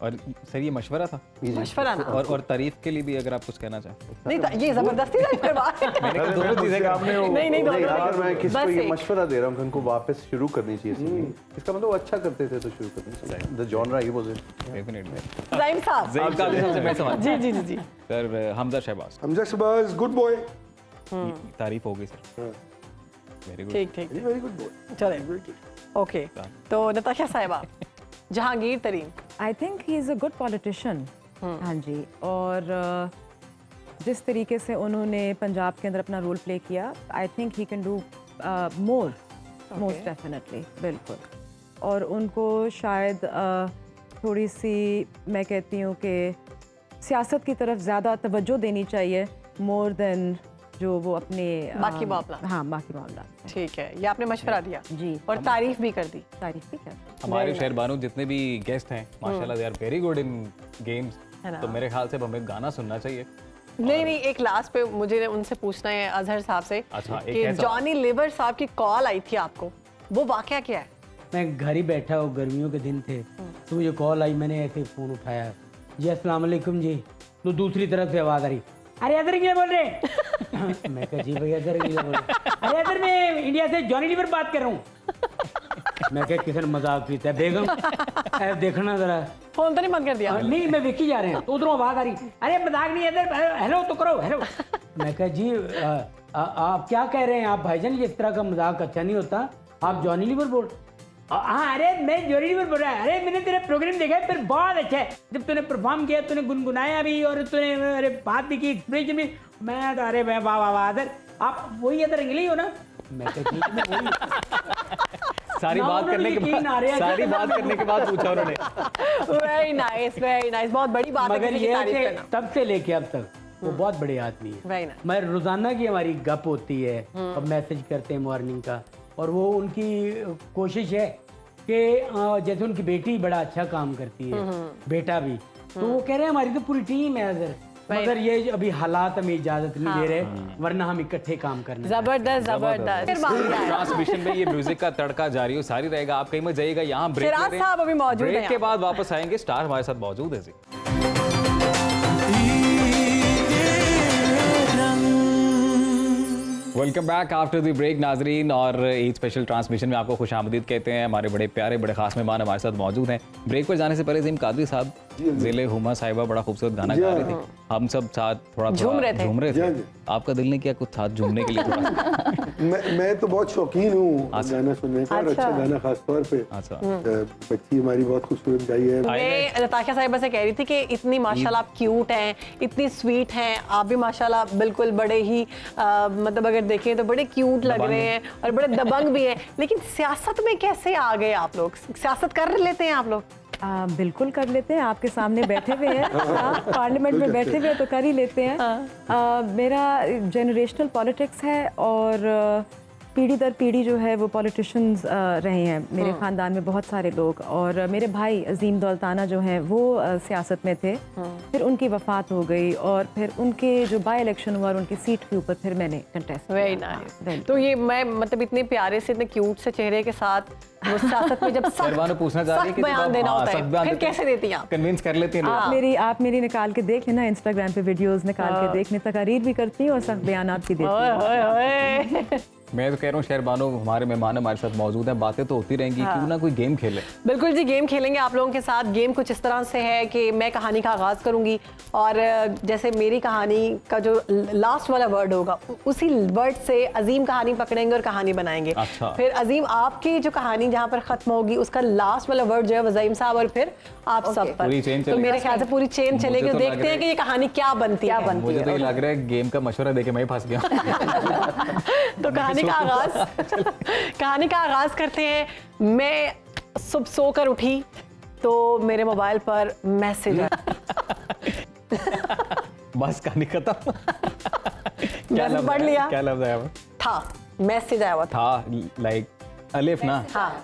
और सर ये मशवरा था, मशवरा ना, और तारीफ के लिए भी अगर आप कुछ कहना चाहें। नहीं तो ये जबरदस्ती तारीफ करवा। दोनों चीजें आपने नहीं, यार मैं किसी को ये एक। मशवरा दे रहा हूँ कि उनको वापस शुरू करनी चाहिए singing। इसका मतलब वो अच्छा करते थे तो शुरू करनी चाहिए। The genre ही was it. Definitely. Zaheem sahab. Zaheem का सबसे पहले सवाल। जी जी जी जी। Sir Hamza Shahbaz. Hamza Shahbaz good boy. तारीफ हो गई सर। Very good. ठीक ठीक वेरी गुड बॉय। चलें, ओके। तो Natasha sahiba, Jahangir Tareen. I think he is a good politician. हाँ जी, और जिस तरीके से उन्होंने पंजाब के अंदर अपना रोल प्ले किया, आई think he can do more, most definitely, बिल्कुल। और उनको शायद थोड़ी सी, मैं कहती हूँ कि सियासत की तरफ ज़्यादा तवज्जो देनी चाहिए, मोर देन जो वो अपने बाकी मामला। हाँ, बाकी मामला। ठीक है, ये आपने मशवरा दिया जी, और तारीफ भी कर दी। तारीफ भी कर दी। हमारे शहरबानू जितने भी गेस्ट हैं माशाल्लाह they are very good in games. तो मेरे ख्याल से हमें गाना सुनना चाहिए। नहीं, एक लास्ट पे मुझे उनसे पूछना है अजहर साहब से कि जॉनी लीवर साहब की कॉल आई थी आपको, वो वाकया क्या है? मैं घर ही बैठा हूँ, गर्मियों के दिन थे, तो मुझे कॉल आई, मैंने ऐसे फ़ोन उठाया, जी अस्सलाम वालेकुम जी। तो दूसरी तरफ से आवाज़ आ रही, अरे अदर क्या बोल रहे? मैं कहा जी भैया अदर क्या बोल रहे? अरे अदर मैं इंडिया से जॉनी लीवर बात कर रहा हूँ। मैं कहा किसी ने मजाक किया है बेगम, देखना जरा। फोन तो नहीं बंद कर दिया? नहीं, मैं विकी जा रहे हैं, तो उधरों आवाज़ आ रही, अरे मजाक नहीं, अदर हेलो तो करो, हेलो। मैं कहा जी आप क्या कह रहे हैं आप भाईजान, ये इस तरह का मजाक अच्छा नहीं होता, आप जॉनी लीवर बोल। हाँ अरे मैं जॉनी लीवर बोल रहा है, अरे मैंने तेरा प्रोग्राम देखा है, फिर बहुत अच्छा है, जब तूने परफॉर्म किया, तूने गुनगुनाया भी और तूने अरे बात भी की, एक्सप्रेशन भी, मैं तो अरे वाह वाह वाह अदर, आप वही अदर इंग्लिश हो ना? मैं सारी बात करने के बाद पूछा उन्होंने। वेरी नाइस, बहुत बड़ी बात है। मगर ये है कि तब से लेके अब तक वो बहुत बड़े आदमी है। मैं रोजाना की हमारी गप होती है और मैसेज करते हैं मॉर्निंग का, और वो उनकी कोशिश है कि जैसे उनकी बेटी बड़ा अच्छा काम करती है, बेटा भी, तो वो कह रहे हैं हमारी तो पूरी टीम है अदर, मगर ये अभी हालात हमें इजाजत नहीं दे रहे, वरना हम इकट्ठे काम करना। जबरदस्त। ट्रांसमिशन में ये म्यूजिक का तड़का जारी हो सारी रहेगा, आप कहीं मत जाइएगा, यहाँ ब्रेक साहब अभी मौजूद हैं, ब्रेक के बाद वापस आएंगे, स्टार हमारे साथ मौजूद है। Welcome back after the break नाजरीन, और ईद स्पेशल ट्रांसमिशन में आपको खुशामदीद कहते हैं। हमारे बड़े प्यारे बड़े खास मेहमान हमारे साथ मौजूद हैं। ब्रेक पर जाने से पहले अजीम कादरी साहब, ज़िले हुमा साहिबा बड़ा खूबसूरत गाना गा रही थी, हम सब साथ थोड़ा झूम रहे थे। आपका दिल नहीं किया कुछ साथ झूमने के लिए थोड़ा? मैं तो बहुत शौकीन हूँ गाना सुनने का, और अच्छा गाना खास तौर पे बच्ची हमारी बहुत खूबसूरत गाई है। मैं नताशा साहिबा से कह रही थी कि इतनी माशाल्लाह आप क्यूट हैं, इतनी स्वीट हैं, आप भी माशाल्लाह बिल्कुल बड़े ही मतलब अगर देखें तो बड़े क्यूट लग रहे हैं और बड़े दबंग भी हैं। लेकिन सियासत में कैसे आ गए आप लोग? सियासत कर लेते हैं आप लोग? बिल्कुल कर लेते हैं, आपके सामने बैठे हुए हैं, पार्लियामेंट में बैठे हुए हैं तो कर ही लेते हैं। मेरा जनरेशनल पॉलिटिक्स है और पीढ़ी दर पीढ़ी जो है वो पॉलिटिशियंस रहे हैं मेरे ख़ानदान में बहुत सारे लोग, और मेरे भाई अजीम दौलताना जो हैं वो सियासत में थे, फिर उनकी वफ़ात हो गई और फिर उनके जो बाई इलेक्शन हुआ और उनकी सीट के ऊपर फिर मैंने कंटेस्ट। Very nice. तो ये मैं मतलब इतने प्यारे से इतने क्यूट से चेहरे के साथ वो सियासत में जब पूछना चाह रही है कि बयान देना होता है फिर कैसे देती हैं आप? कन्विंस कर लेती हैं आप मेरी निकाल के देख लेना, इंस्टाग्राम पे वीडियोस निकाल के देख लें, तकारीर भी करती हूँ और सख्त बयान आपकी देती हूँ। मैं तो कह रहा हूँ शहरबानो हमारे मेहमान हमारे साथ मौजूद हैं, बातें तो होती रहेंगी, क्यों ना कोई गेम खेले। बिल्कुल जी, गेम खेलेंगे आप लोगों के साथ। गेम कुछ इस तरह से है कि मैं कहानी का आगाज़ करूंगी और जैसे मेरी कहानी का जो लास्ट वाला वर्ड होगा उसी वर्ड से अजीम कहानी पकड़ेंगे और कहानी बनाएंगे। अच्छा। फिर अजीम आपकी जो कहानी जहाँ पर खत्म होगी उसका लास्ट वाला वर्ड जो है वज़ीम साहब और फिर आप सब पर। तो मेरे ख्याल से पूरी चेन चलेगी। तो देखते हैं कि ये कहानी क्या बनती है। मुझे तो ये लग रहा है गेम का मशवरा देके मैं ही फंस गया। तो कहानी का आगाज करते हैं। मैं सुबह सोकर उठी तो मेरे मोबाइल पर मैसेज बस कहानी खत्म। क्या पढ़ लिया? क्या लफ्ज आया? था मैसेज आया हुआ था लाइक अलिफ ना? हाँ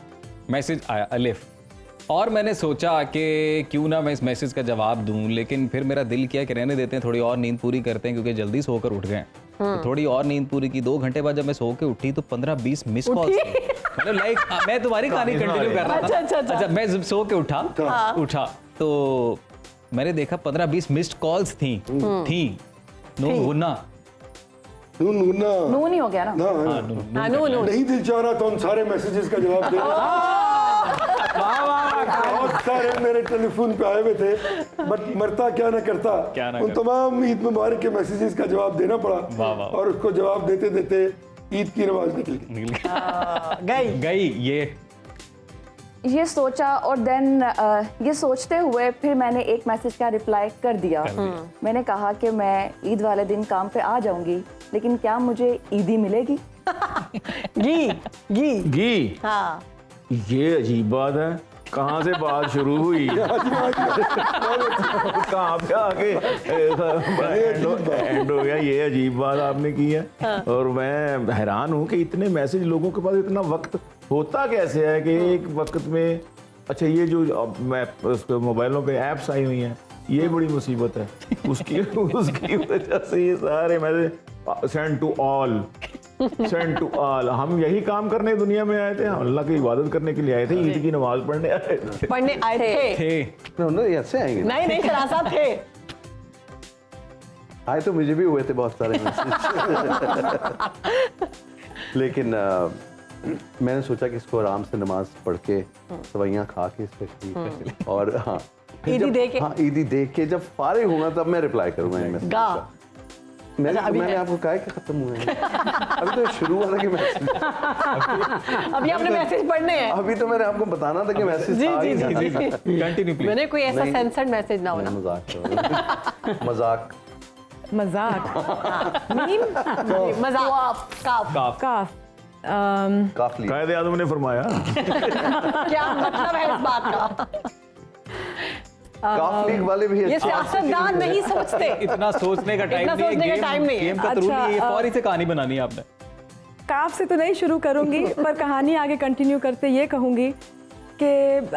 मैसेज आया अलिफ, और मैंने सोचा कि क्यों ना मैं इस मैसेज का जवाब दूं, लेकिन फिर मेरा दिल किया कि रहने देते हैं, थोड़ी और नींद पूरी करते हैं क्योंकि जल्दी सोकर उठ गए। तो थोड़ी और नींद पूरी की। 2 घंटे बाद जब मैं सो के उठी तो 15-20 मिस कॉल्स, मतलब लाइक मैं तुम्हारी कहानी कंटिन्यू कर रहा था। अच्छा मैं जब सो के उठा तो मैंने देखा 15-20 मिस्ड कॉल्स थी। नून ही हो गया ना? नहीं दिल चाह रहा था उन सारे मैसेजेस का जवाब देना। बहुत सारे मेरे टेलीफोन पे आए हुए थे, बट मरता क्या ना करता, उन तमाम ईद मुबारक के मैसेजेस का जवाब देना पड़ा। और उसको जवाब देते देते ईद की नमाज निकल गई। ये सोचा और देन ये सोचते हुए फिर मैंने एक मैसेज का रिप्लाई कर दिया। मैंने कहा कि मैं ईद वाले दिन काम पे आ जाऊंगी, लेकिन क्या मुझे ईदी मिलेगी? घी। हाँ। ये अजीब बात है, कहाँ से बात शुरू हुई? कहाँ पे आके एंड हो गया? ये अजीब बात आपने की है। और मैं हैरान हूँ कि इतने मैसेज लोगों के पास, इतना वक्त होता कैसे है कि एक वक्त में। अच्छा ये जो मैं मोबाइलों पे ऐप्स आई हुई हैं, ये बड़ी मुसीबत है। उसकी वजह से ये सारे मैसेज सेंड टू ऑल। हम यही काम करने दुनिया में आए थे, हम अल्लाह की इबादत करने के लिए आए थे, ईद की नमाज पढ़ने आए थे। ऐसे आएंगे? नहीं खलासा थे। आए तो मुझे भी हुए थे बहुत सारे लेकिन मैंने सोचा कि इसको आराम से नमाज पढ़ के सवैयाँ खा के स्पेशली, और हाँ ईदी देख के जब फारिग होगा तब मैं रिप्लाई करूँगा। मैंने आपको कहा कि खत्म हुए हैं। अभी तो शुरू वाला के मैसेज, अभी आपने मैसेज पढ़ने हैं। अभी तो मैंने आपको बताना था कि मैसेज कंटिन्यू प्लीज। मैंने कोई ऐसा सेंसर्ड मैसेज ना होना। मजाक कायद आज़म ने फरमाया। क्या मतलब है इस बात का? काफ लीग वाले भी ये सियासतदान नहीं सोचते। इतना सोचने का टाइम नहीं है। गेम का तरूल नहीं है, फौरी से कहानी बनानी है आपने। काफ से तो नहीं शुरू करूंगी, पर कहानी आगे कंटिन्यू करते ये कहूंगी कि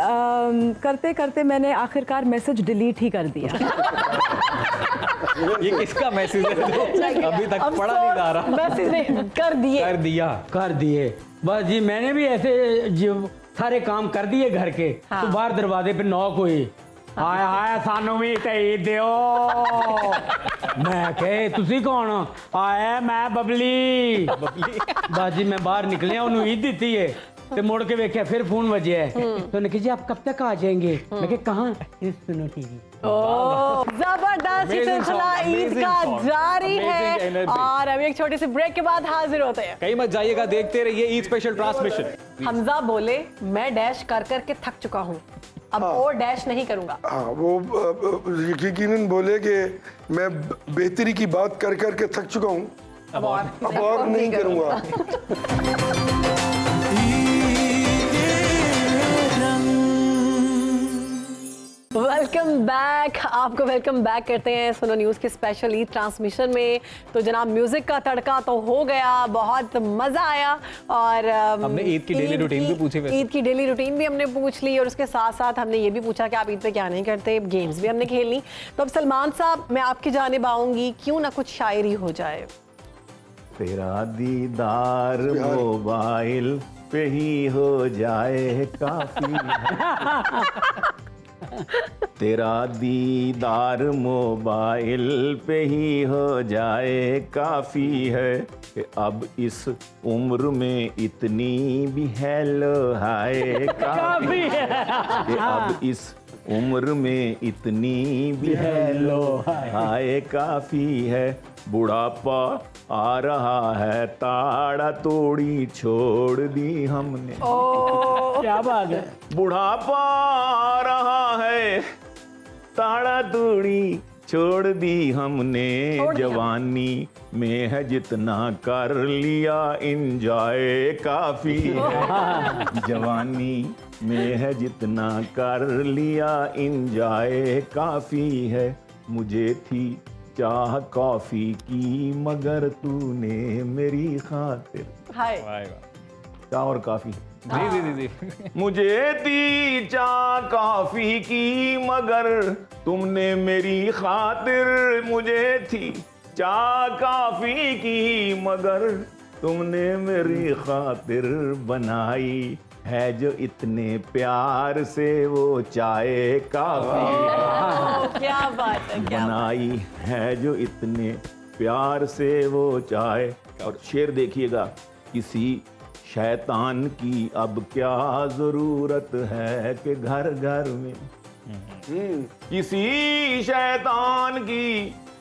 करते करते मैंने आखिरकार मैसेज डिलीट ही कर दिया। ये किसका मैसेज है? अभी तक पढ़ा नहीं जा रहा। मैसेज कर दिए बस जी। मैंने भी ऐसे जो सारे काम कर दिए घर के, तो बाहर दरवाजे पे नॉक हुई ਹਾਏ ਹਾਏ ਸਾਨੂੰ ਵੀ ਤੇ ਦਿਓ ਮੈਂ ਕਹੇ ਤੁਸੀਂ ਕੌਣ ਆਏ ਮੈਂ ਬਬਲੀ ਬਾਜੀ मैं बाहर निकलिया ਉਹਨੂੰ ईद ਦਿੱਤੀ ਏ ਤੇ ਮੁੜ ਕੇ ਵੇਖਿਆ ਫਿਰ ਫੋਨ ਵੱਜਿਆ ਹੈ तो उन्होंने कहा जी आप कब तक आ जाएंगे मैं कहा कहाँ सुनो टीवी जबरदस्त सिलसिला ईद का जारी है और अभी एक छोटी सी ब्रेक के बाद हाजिर होते हैं। कहीं मत जाइएगा, देखते रहिए ईद स्पेशल ट्रांसमिशन। हमजा बोले मैं डैश कर करके थक चुका हूँ, अब और डैश नहीं करूंगा। हाँ, वो यकीनन बोले कि मैं बेहतरी की बात कर करके थक चुका हूँ, अब और नहीं करूँगा। वेलकम बैक, आपको वेलकम बैक करते हैं सुनो न्यूज़ की स्पेशल ईद ट्रांसमिशन में। तो जनाब म्यूजिक का तड़का तो हो गया, बहुत मजा आया और हमने ईद की डेली रूटीन भी पूछी, ईद की डेली रूटीन भी हमने पूछ ली और उसके साथ साथ हमने ये भी पूछा कि आप ईद पे क्या नहीं करते, गेम्स भी हमने खेल ली। तो अब सलमान साहब मैं आपकी जानिब आऊंगी, क्यों ना कुछ शायरी हो जाए। तेरा दीदार मोबाइल पे ही हो जाए काफी तेरा दीदार मोबाइल पे ही हो जाए काफ़ी है कि अब इस उम्र में इतनी भी हेलो हाय काफ़ी है कि अब इस उम्र में इतनी भी हेलो हाय काफ़ी है। बुढ़ापा आ रहा है ताड़ा तोड़ी छोड़ दी हमने। क्या बात है। बुढ़ापा आ रहा है ताड़ा तोड़ी छोड़ दी हमने। जवानी में है जितना कर लिया इंजॉय काफी है। जवानी में है जितना कर लिया इंजॉय काफी है। मुझे थी चाह कॉफी की मगर तूने मेरी खातिर चाह और काफी जी मुझे थी चाह कॉफी की मगर तुमने मेरी खातिर। मुझे थी चाह कॉफी की मगर तुमने मेरी खातिर बनाई है जो इतने प्यार से वो चाय काफी क्या बात है, क्या बनाई है जो इतने प्यार से वो चाय। और शेर देखिएगा, किसी शैतान की अब क्या जरूरत है कि घर घर में किसी शैतान की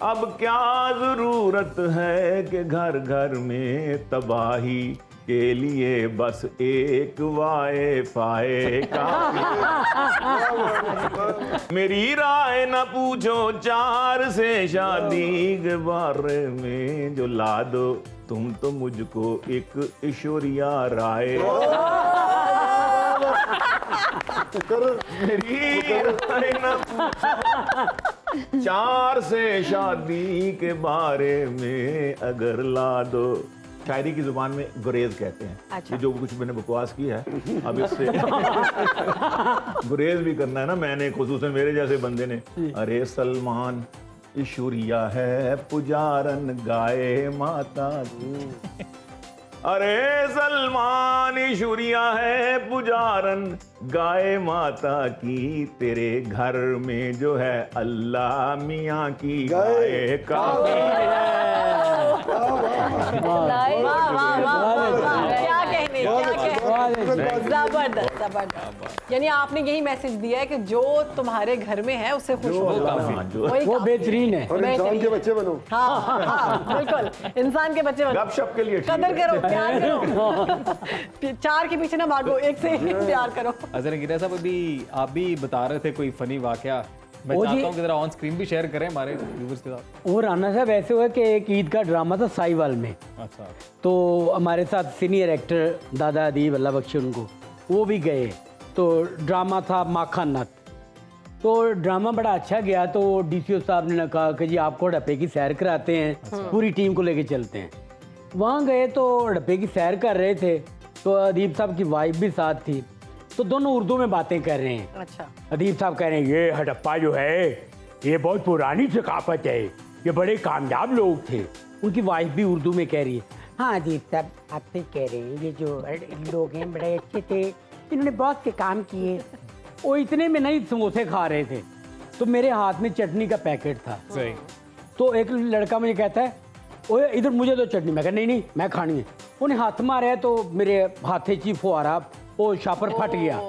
अब क्या जरूरत है कि घर घर में तबाही के लिए बस एक वाईफाई काफी। मेरी राय न पूछो चार से शादी के बारे में जो ला दो तुम तो मुझको एक ऐश्वर्या राय। मेरी राय न पूछो चार से शादी के बारे में अगर ला दो। शायरी की जुबान में गुरेज कहते हैं। अच्छा। ये जो कुछ मैंने बकवास की है अब इससे गुरेज भी करना है ना मैंने, खुसूसन मेरे जैसे बंदे ने। अरे सलमान ईश्वरिया है पुजारन गाए माता की। अरे सलमान ईश्वरिया है पुजारन गाए माता की। तेरे घर में जो है अल्लाह मियाँ की गाय काफी है। क्या कहने, जबरदस्त जबरदस्त। यानी आपने यही मैसेज दिया है कि जो तुम्हारे घर में है उससे खुश हो, वो बेहतरीन है। और इंसान के बच्चे बनो। हाँ बिल्कुल, इंसान के बच्चे बनो, गपशप के लिए कदर करो, प्यार करो, चार के पीछे ना भागो, एक से प्यार करो। अजर गिरा साहब अभी आप भी बता रहे थे कोई फनी वाकया, मैं चाहता हूँ कि जरा ऑन स्क्रीन भी शेयर करें हमारे व्यूअर्स के साथ। वो राना साहब ऐसे हुआ कि एक ईद का ड्रामा था साहिवाल में। अच्छा। तो हमारे साथ सीनियर एक्टर दादा अदीब अल्लाह बख्शे उनको, वो भी गए। तो ड्रामा था माखन नत। तो ड्रामा बड़ा अच्छा गया। तो डीसीओ साहब ने कहा कि जी आपको हड़प्पे की सैर कराते हैं, पूरी टीम को लेके चलते हैं। वहाँ गए तो हड़प्पे की सैर कर रहे थे। तो अदीब साहब की वाइफ भी साथ थी। तो दोनों उर्दू में बातें कर रहे हैं। अच्छा। अदीब साहब कह रहे हैं ये हड़प्पा जो है ये बहुत पुरानी सकाफत है, ये बड़े कामयाब लोग थे। उनकी वाइफ भी उर्दू में कह रही है हाँ अदीब साहब आप तो कह रहे हैं ये जो लोग हैं बड़े अच्छे थे, इन्होंने बहुत से काम किए। वो इतने में नहीं समोसे खा रहे थे। तो मेरे हाथ में चटनी का पैकेट था। सही। तो एक लड़का मुझे कहता है ओए इधर मुझे तो चटनी, मैं कहा नहीं मैं खानी है। उन्हें हाथ मारा है तो मेरे हाथे ची फुहारा वो छापर फट गया,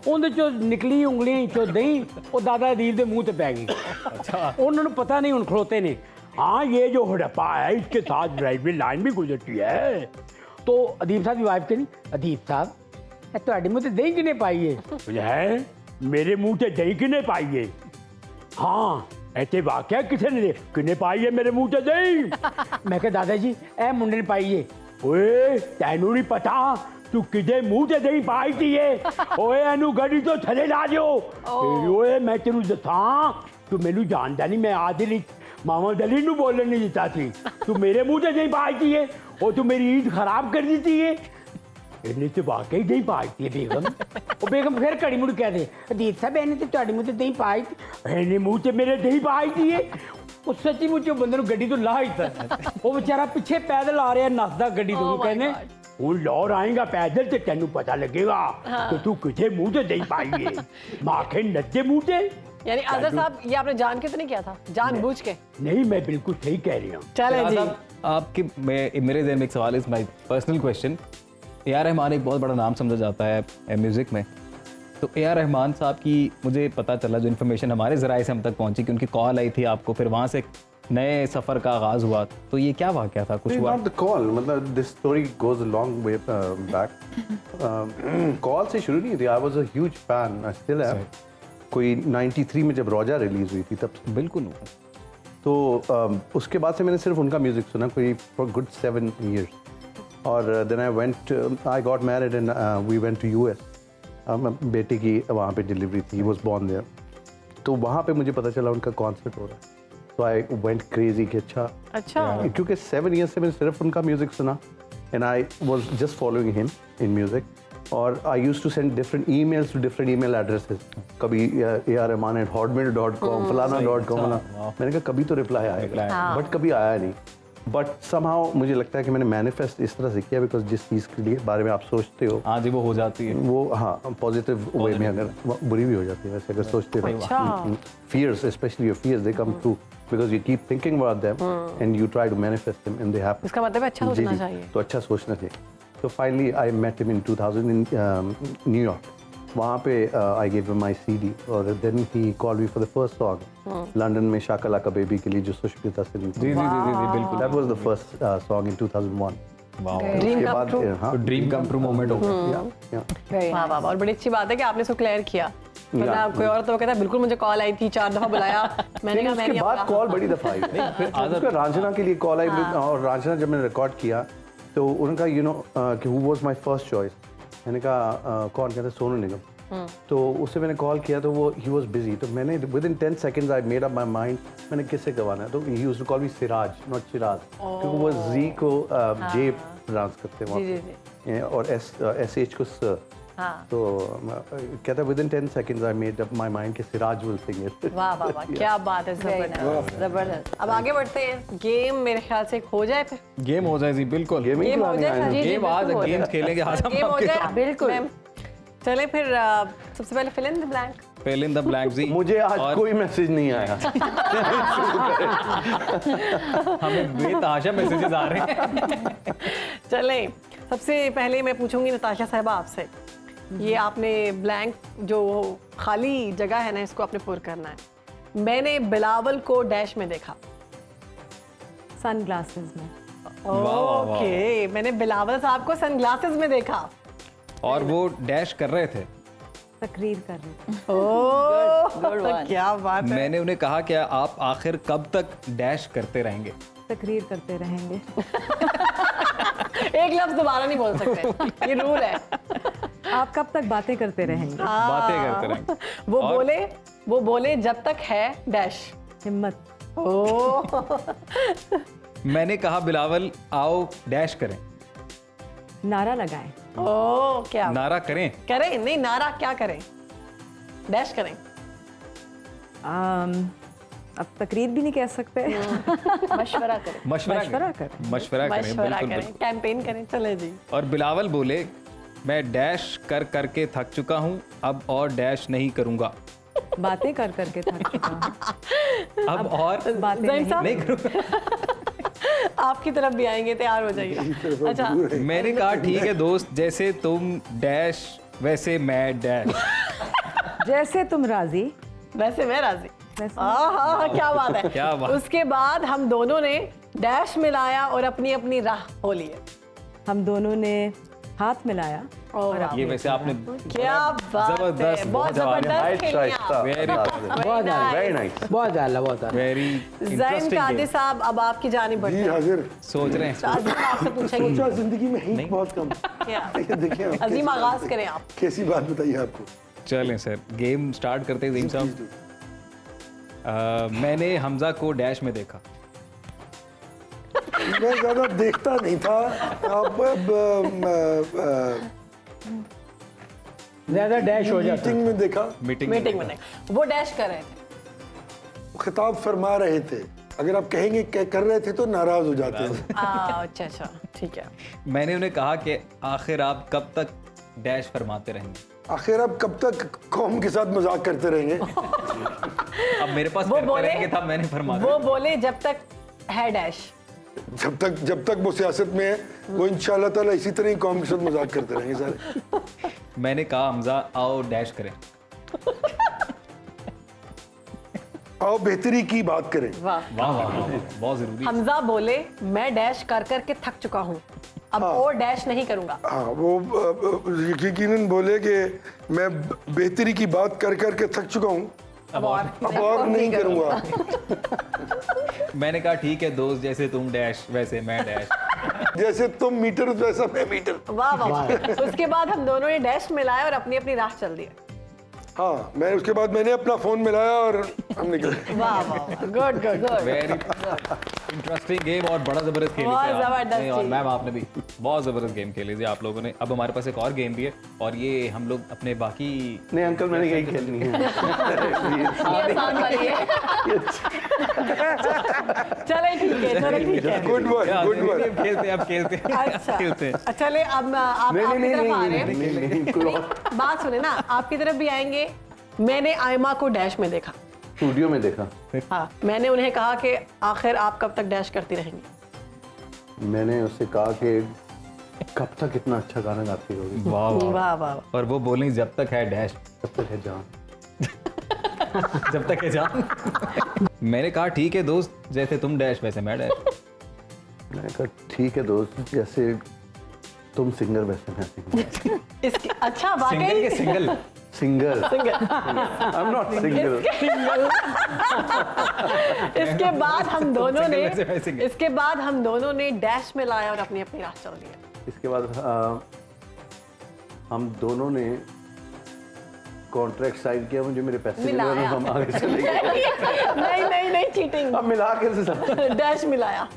उन्हें जो निकली उंगलियां चो दही वो दादा अदीब के मुंह ते पै गई। अच्छा। उन्होंने पता नहीं उन खड़ोते ने, हाँ ये जो हड़प्पा है इसके साथ ड्राइवरी लाइन भी गुजरती है। तो अदीब साहब की वाइफ कहनी, अदीब साहब ਤੁਹਾਡੇ मुँह ते दही किने पाई है? मेरे मुंह ते दही किने पाई है? हाँ ऐसे वाकया किसे ने किने पाई है मेरे मुंह ते दही? मैं कहा दादाजी ए मुंडे ने पाई है। ओए तैनू नहीं पता तू किदे मुंह ते दही पाई थी है? ओए एनू गड्डी तो थले ला दियो। ओए मैं तेनू दसा तू मैनू जानदा नहीं, मैं आदिल मोहम्मद अली नू बोलन नहीं दिता थी, तू मेरे मुंह ते दही पाई थी है और तू मेरी ईद खराब कर दी थी है। इन्हें तो वाकई दही पाई थी बेगम। वो बेगम फिर कड़ी मुड़ कह दे अदीब साहब इन्हें तो ਤੁਹਾਡੇ मुंह ते दही पाई थी, इन्हें मुंह ते मेरे दही पाई थी है। वो सच्ची मुझे बंदे नू गड्डी तो ला ही था, वो बेचारा पीछे पैदल आ रहा नसदा गड्डी तो कहने हूँ लौर आएगा पैदल तो तेनू पता लगेगा कि तू किथे मुंह ते दही पाई है। माखे नद्दे मुंह ते। यानी आज़ाद साहब ये आपने जान के तो नहीं किया था, जानबूझ के? नहीं मैं बिल्कुल सही कह रही हूँ। चले जी। आपके मेरे ज़हन में एक सवाल is my personal question. AR. Rahman एक बहुत बड़ा नाम समझा जाता है म्यूज़िक में, तो ए.आर. रहमान साहब की मुझे पता चला जो इन्फॉर्मेशन हमारे ज़राए से हम तक पहुंची कि उनकी कॉल आई थी आपको, फिर वहाँ से नए सफ़र का आगाज़ हुआ, तो ये क्या वाक़या था? कुछ हुआ? Not the call, मतलब this story goes a long way back. Call से शुरू नहीं थी, I was a huge fan, I still am. कोई 93 में जब रोजा रिलीज हुई थी तब से। बिल्कुल। तो उसके बाद से मैंने सिर्फ उनका म्यूजिक सुना कोई फॉर गुड 7 years। और then I got married and we went to US. बेटे की वहाँ पे डिलीवरी थी, वाज बोर्न देयर। तो वहाँ पे मुझे पता चला उनका कॉन्सर्ट हो रहा है, तो आई वेंट क्रेजी कि अच्छा, क्योंकि 7 years से मैंने सिर्फ उनका म्यूजिक सुना and I was just following him in music. और I used to send different emails to different email addresses, कभी ARrahman@hotmail.com फलाना.com। मैंने कहा कभी तो रिप्लाई आएगा, बट कभी आया नहीं। बट समहाउ मुझे लगता है कि मैंने मैनिफेस्ट इस तरह से किया, बिकॉज जिस चीज़ के लिए बारे में आप सोचते हो हाँ जी वो हो जाती है, वो हाँ पॉजिटिव वे में, अगर बुरी भी हो जाती है वैसे अगर सोचते रहो। Fears, specially your fears, they come true because you keep thinking about them and you try to manifest them and they happen. इसका मतलब अच्छा सोचना चाहिए। तो अच्छा सोचना चाहिए। तो finally I met him in 2000 in New York. वहाँ पे I give him my CD और then he called me for the first song London में शाका लाका बेबी के लिए जो सुष्मिता सेन थी। जी बिल्कुल। That was the first song in 2001। Dream come true moment हो गया। वाह वाह, और बड़ी अच्छी बात है कि आपने इसको क्लियर किया, वरना कोई और तो कहता है बिल्कुल मुझे कॉल आई थी, 4 दफा बुलाया, मैंने कहा मैं नहीं। उसके बाद कॉल बड़ी दफा आई, फिर उसका रांझना के लिए कॉल आई। और रांझना जब मैंने रिकॉर्ड किया तो उनका यू नो कि who was my first choice, मैंने कहा कौन? कहते सोनू निगम। तो उससे मैंने कॉल किया तो वो ही वाज बिजी, तो मैंने within 10 seconds I made up my mind मैंने किससे गवाना है। तो he used to call me Siraj not Chiraj, क्योंकि वो जी को जे प्रोनाउंस करते हैं वहाँ और SH को स। तो कहता with in 10 seconds I made up my mind कि सिराज विल सिंग इट। वाह वाह वाह, क्या बात है, जबरदस्त। अब आगे बढ़ते हैं, गेम मेरे ख्याल से हो जाए, फिर गेम हो जाए जी। बिल्कुल गेम हो जाए, गेम आज गेम्स खेलेंगे आज हम गेम हो जाए आपके। बिल्कुल। चले फिर सबसे पहले fill in the blank. Fill in the blank जी। मुझे आज कोई मैसेज नहीं आया। हमें बेतहाशा मैसेजेस आ रहे हैं। चले सबसे पहले मैं पूछूंगी नताशा साहिबा आपसे, ये आपने ब्लैंक जो खाली जगह है ना, इसको आपने पुर करना है। मैंने बिलावल को डैश में देखा। सनग्लासेस में। ओके, मैंने बिलावल साहब को सनग्लासेस में देखा और वो डैश कर रहे थे, तकरीर कर रहे थे। ओह क्या बात है। मैंने उन्हें कहा क्या आप आखिर कब तक डैश करते रहेंगे? तकरीर करते रहेंगे। एक लफ्ज दोबारा नहीं बोल सकते, ये रूल है। आप कब तक बातें करते रहेंगे? बातें करते रहेंगे। वो बोले जब तक है डैश हिम्मत। ओह मैंने कहा बिलावल आओ डैश करें। नारा लगाएं। ओह क्या नारा करें? करें नहीं, नारा क्या करें? डैश करें। अब तकरीर भी नहीं कह सकते। मशवरा करें। मशवरा करें, कैंपेन करें। चले जी। और बिलावल बोले मैं डैश कर करके थक चुका हूँ, अब और डैश नहीं करूँगा। बातें कर करके थक चुका हूँ। अब और बातें ज़हीर नहीं। साहब, नहीं करूँगा। आपकी तरफ भी आएंगे, तैयार हो जाइए। अच्छा, मैंने कहा ठीक है दोस्त, जैसे तुम डैश वैसे मैं डैश। जैसे तुम राजी वैसे मैं राजी। वैसे हाँ, क्या बात है। क्या बात। उसके बाद हम दोनों ने डैश मिलाया और अपनी अपनी राह हो ली है। हम दोनों ने हाथ मिलाया और ये वैसे आपने क्या बात है, जबरदस्त, बहुत जबरदस्त नाइस खेली आप। वेरी बहुत आला, वेरी नाइस। बहुत आला, बहुत आला। वेरी ज़ैन इंटरेस्टिंग कादी गेम। साहब, अब आपकी जानिब बढ़ते जी हैं। हाजिर। सोच रहे हैं आज़ीम आपसे पूछेंगे सोचा जिंदगी में ही बहुत कम। क्या? देखिए आप अजीम, कैसी आगाज बात करें है। आप। कैसी बात बताइए आपको? चलें सर, गेम स्टार्ट करते हैं ज़हीम साहब। मैंने हमजा को डैश में देखा। मैं ज्यादा देखता नहीं था। अब ज्यादा डैश हो जाता मीटिंग में देखा, मीटिंग मीटिंग में नहीं, वो डैश कर रहे थे। खिताब फरमा रहे थे। अगर आप कहेंगे कर रहे थे तो नाराज हो जाते हैं। अच्छा अच्छा, ठीक है। मैंने उन्हें कहा कि आखिर आप कब तक डैश फरमाते रहेंगे। आखिर आप कब तक कौम के साथ मजाक करते रहेंगे? अब मेरे पास वो करते बोले- रहेंगे तब मैंने फरमा वो बोले जब तक है डैश। जब तक वो सियासत में है, वो इंशाल्लाह ताला इसी तरह ही कौम के साथ मजाक करते रहेंगे सारे। मैंने कहा हमजा आओ डैश करें। आओ बेहतरी की बात करें। वाह। वाह वाह वाह, वाह, बहुत जरूरी है। हमजा बोले मैं डैश कर करके थक चुका हूँ, अब और डैश नहीं करूंगा। हाँ, वो यकीनन बोले कि मैं बेहतरी की बात कर करके थक चुका हूँ, अब और नहीं करूँगा। मैंने कहा ठीक है दोस्त, जैसे तुम डैश वैसे मैं डैश। जैसे तुम मीटर वैसा मैं मीटर। वाह वाह वाह। उसके बाद हम दोनों ने डैश मिलाया और अपनी अपनी राह चल दी। हाँ, मैं उसके बाद मैंने अपना फोन मिलाया और हम निकल गए। वाह वाह, good good good. Very interesting game और बड़ा जबरदस्त खेली बहुत थी आप। जबरदस्त नहीं, और थी। मैम आपने भी बहुत जबरदस्त गेम खेली थी आप लोगों ने। अब हमारे पास एक और गेम भी है और ये हम लोग अपने बाकी नहीं अंकल, मैंने यही खेलनी है। ये आसान वाली है। चले ठीक है, चलो ठीक है। Good work, good work. खेलते हैं, अब खेलते हैं, अच्छा खेलते हैं। चले, अब आप आपकी तरफ आ रहे हैं। नहीं, कोई और बात सुने ना, आपकी तरफ भी आएंगे। मैंने आयमा को डैश में देखा। स्टूडियो में देखा। हाँ, मैंने उन्हें कहा कि आखिर आप कब तक डैश करती रहेंगी। मैंने उससे कहा कि कब तक इतना अच्छा गाना गाती होगी, वाह वाह। वाह वाह। और वो बोलें जब तक है डैश, कब तक है जान। जब तक है जान। मैंने कहा ठीक है दोस्त, जैसे तुम डैश वैसे मैं डैश। मैंने कहा ठीक है दोस्त, जैसे तुम सिंगर वैसे मैं सिंगर। इसकी अच्छा सिंगल वाकई के single. Singer I am not single. इसके बाद हम दोनों ने सिंगल वैसे मैं सिंगल। इसके बाद हम दोनों ने डैश में लाया और अपनी अपनी राह चल दी। इसके बाद हम दोनों ने कॉन्ट्रैक्ट साइन किया, मुझे मेरे पैसे मिले और मिलाया। हम आगे चले गए। नहीं चीटिंग। अब मिला के डैश मिलाया।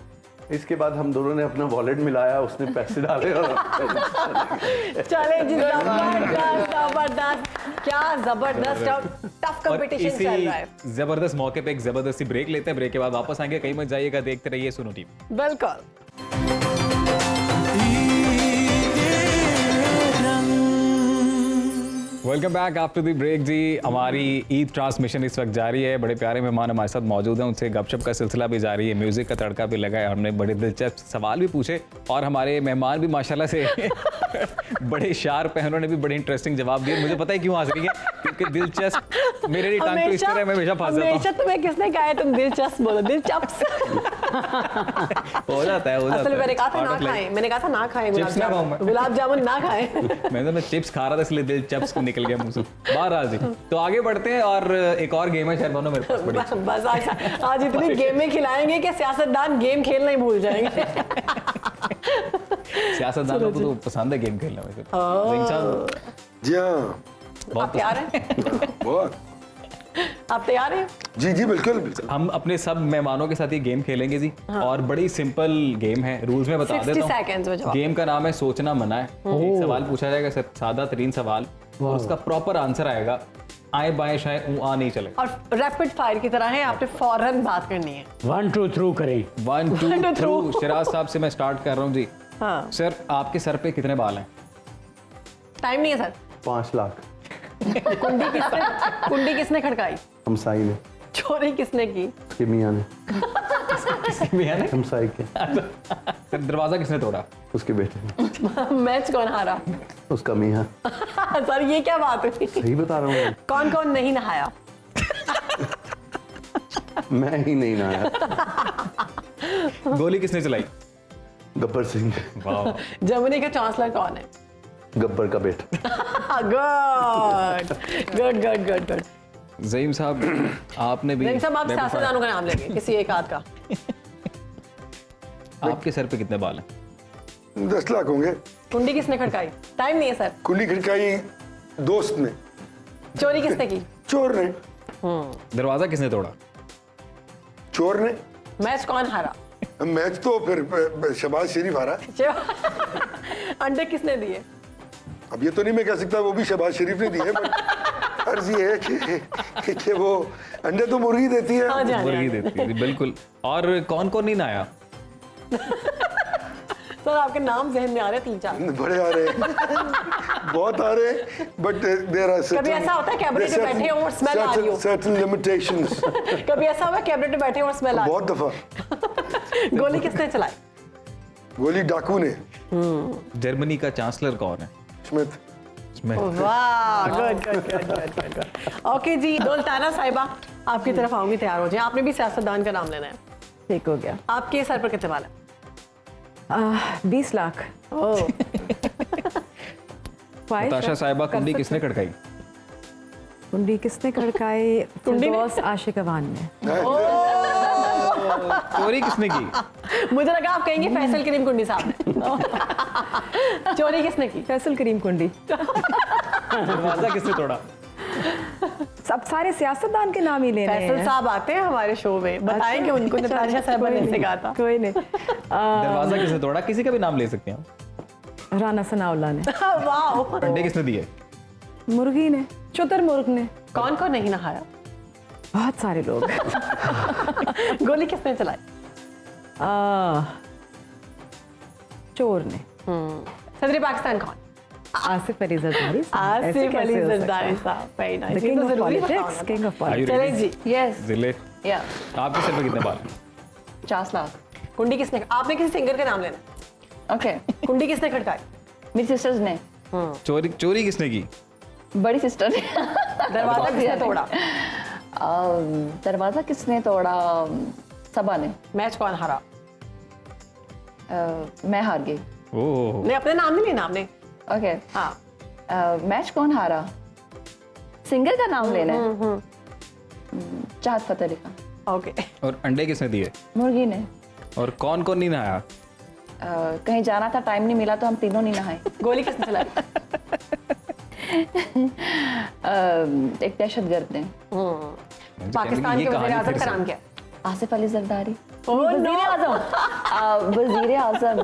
इसके बाद हम दोनों ने अपना वॉलेट मिलाया, उसने पैसे डाले और चले जी, जबरदस्त जबरदस्त, क्या जबरदस्त और टफ और कंपटीशन इसी चल रहा है। जबरदस्त मौके पे एक जबरदस्त सी ब्रेक लेते हैं। ब्रेक के बाद वापस आएंगे। कहीं मत जाइएगा, देखते रहिए सुनो टीवी। बिल्कुल। Welcome back after the break जी। हमारी ईद ट्रांसमिशन इस वक्त जारी है। बड़े प्यारे मेहमान हमारे साथ मौजूद हैं, उनसे गपशप का सिलसिला भी जारी है, म्यूजिक का तड़का भी लगा है। हमने बड़े दिलचस्प सवाल भी पूछे और हमारे मेहमान भी माशाल्लाह से बड़े शार्प हैं, उन्होंने भी बड़े इंटरेस्टिंग जवाब दिए। मुझे पता है क्यों हंस रही है, क्योंकि दिलचस्प मेरे लिए टांग ट्विस्टर है, मैं हमेशा फंस जाता हमेशा तुम्हें किसने कहा है तुम दिलचस्प बोलो, दिलचस्प। हूँ। हो जाता है, हो जाता असल है। में मैंने कहा था ना Out of खाएं, मैंने कहा था ना खाएं चिप्स ना खाऊं मैं। गुलाब जामुन ना खाएं। मैं चिप्स खा रहा था इसलिए दिल चिप्स निकल गया मुंह से बाहर। आज तो आगे बढ़ते हैं और एक और गेम है शायद दोनों मेरे पास बड़ी। बस आज इतनी गेमें खिलाएंगे कि सियासतदान गेम खेलना ही भूल जाएंगे। सियासतदानों को तो पसंद है गेम खेलना वैसे। ज़हीम साहब जी हाँ, बहुत आप तैयार हैं? बहुत। आप तैयार हैं? जी जी बिल्कुल बिल्कुल। हम अपने सब मेहमानों के साथ ये गेम खेलेंगे जी। और बड़ी सिंपल गेम है, रूल्स में बता 60 देता seconds में हूँ। जवाब। गेम का नाम है सोचना मना है। एक सवाल पूछा जाएगा, सादा तरीन सवाल, और उसका प्रॉपर आंसर आएगा। आए बाएं शायद आ नहीं चलेगा। और रैपिड फायर की तरह है, आपने फौरन बात करनी है। 1 2 3 करें। 1 2 2 3। शिराज साहब से मैं स्टार्ट कर रहा हूँ जी। हाँ, सर आपके सर पे कितने बाल हैं? टाइम नहीं है सर। 5 लाख। कुंडी किसने खड़काई? हमसाई ने। चोरी किसने की? उसके मियाँ ने। किसकी मियाँ ने? हमसाई के। सर दरवाजा किसने तोड़ा? उसके बेटे ने। मैच कौन हारा? उसका मियाँ। सर ये क्या बात हुई? सही बता रहा हूँ। कौन कौन नहीं नहाया? मैं ही नहीं नहाया। गोली किसने चलाई? गब्बर सिंह। वाह। जर्मनी का चांसलर कौन है? गब्बर का बेटा। Good good good good good. Zaheem sahab आपने भी ज़हीम साहब आप सियासतदानों का नाम लेंगे किसी एक आध का। आपके सर पे कितने बाल हैं? 10 लाख होंगे। कुंडी किसने खड़काई? टाइम नहीं है सर। कुंडी खड़काई दोस्त ने। चोरी किसने की? चोर ने। दरवाजा किसने तोड़ा? चोर ने। मैच कौन हारा? मैच तो फिर शहबाज शरीफ हारा। अंडे किसने दिए? अब ये तो नहीं मैं कह सकता वो भी शहबाज शरीफ ने दिए, बट अर्ज ये है कि वो अंडे तो मुर्गी देती है। हाँ जी, हाँ जी, मुर्गी देती है बिल्कुल। और कौन कौन नहीं नहाया? सर आपके नाम जहन में आ रहे हैं 3-4। बड़े आ रहे हैं, बहुत आ रहे हैं, बट देयर आर कभी ऐसा होता है कैबिनेट में बैठे हो और स्मेल आ रही हो? Certain limitations. कभी ऐसा हुआ कैबिनेट में बैठे हो और स्मेल आ रही बहुत दफा। हो? गोली किसने चलाई? गोली डाकू ने। जर्मनी का चांसलर कौन है? स्मिथ। वाह good good good good good good. Okay जी, दुल्ताना साहिबा आपकी तरफ आऊंगी, तैयार हो जाए। आपने भी सियासतदान का नाम लेना है। ठीक हो गया। आपके सर पर कितने बाल है? 20 लाख। ओह नताशा साहिबा कुंडी किसने खड़काई? कुंडी किसने खड़काई? फिरदौस आशिक अवान ने। चोरी किसने की? मुझे लगा आप कहेंगे फैसल करीम कुंडी साहब ने। चोरी किसने की? फैसल करीम कुंडी। दरवाजा किसने तोड़ा? सब सारे सियासतदान के नाम ही लेने फैसल हैं। साहब आते हैं हमारे शो में, बताएंगे उनको नताशा साहिबा ने ऐसे कहा था। कोई नहीं। दरवाजा किसने तोड़ा? किसी का भी नाम ले सकते हैं आप। राना सनाउल्लाह ने। वाह। अंडे किसने दिए? मुर्गी ने, शुतुरमुर्ग ने। कौन कौन नहीं नहाया? बहुत सारे लोग। गोली किसने चलाई? चोर ने। सदर पाकिस्तान कौन? आसिफ अली जरदारी साहब। ऐसे आसिफ कैसे अली हो सकता जरदारी है? साहब, वेरी The नाइस। king तो of जरूरी politics, बताओ king of Are you politics। चले ready? जी। यस जिले या आपके सर पे कितने बाल हैं? 50 लाख। कुंडी किसने? आपने किसी सिंगर का नाम लेना। ओके। कुंडी किसने खड़काई? मेरी सिस्टर्स ने। चोरी किसने की? बड़ी सिस्टर ने। दरवाजा किसने तोड़ा? दरवाजा किसने तोड़ा? सबा ने। मैच कौन हारा? मैं हार गई। ओह नहीं, अपने नाम नहीं लेना आपने। ओके। हाँ मैच कौन हारा? सिंगर का नाम लेना है। चाहत फतेह अली खान। ओके। और अंडे किसने दिए? मुर्गी ने। और कौन कौन नहीं नहाया? कहीं जाना था, टाइम नहीं मिला तो हम तीनों नहीं नहाए। गोली किसने चलाई? एक दहशतगर्द ने। पाकिस्तान के वज़ीर आज़म का नाम क्या है? आसिफ अली जरदारी। Oh, no. वजीर आजम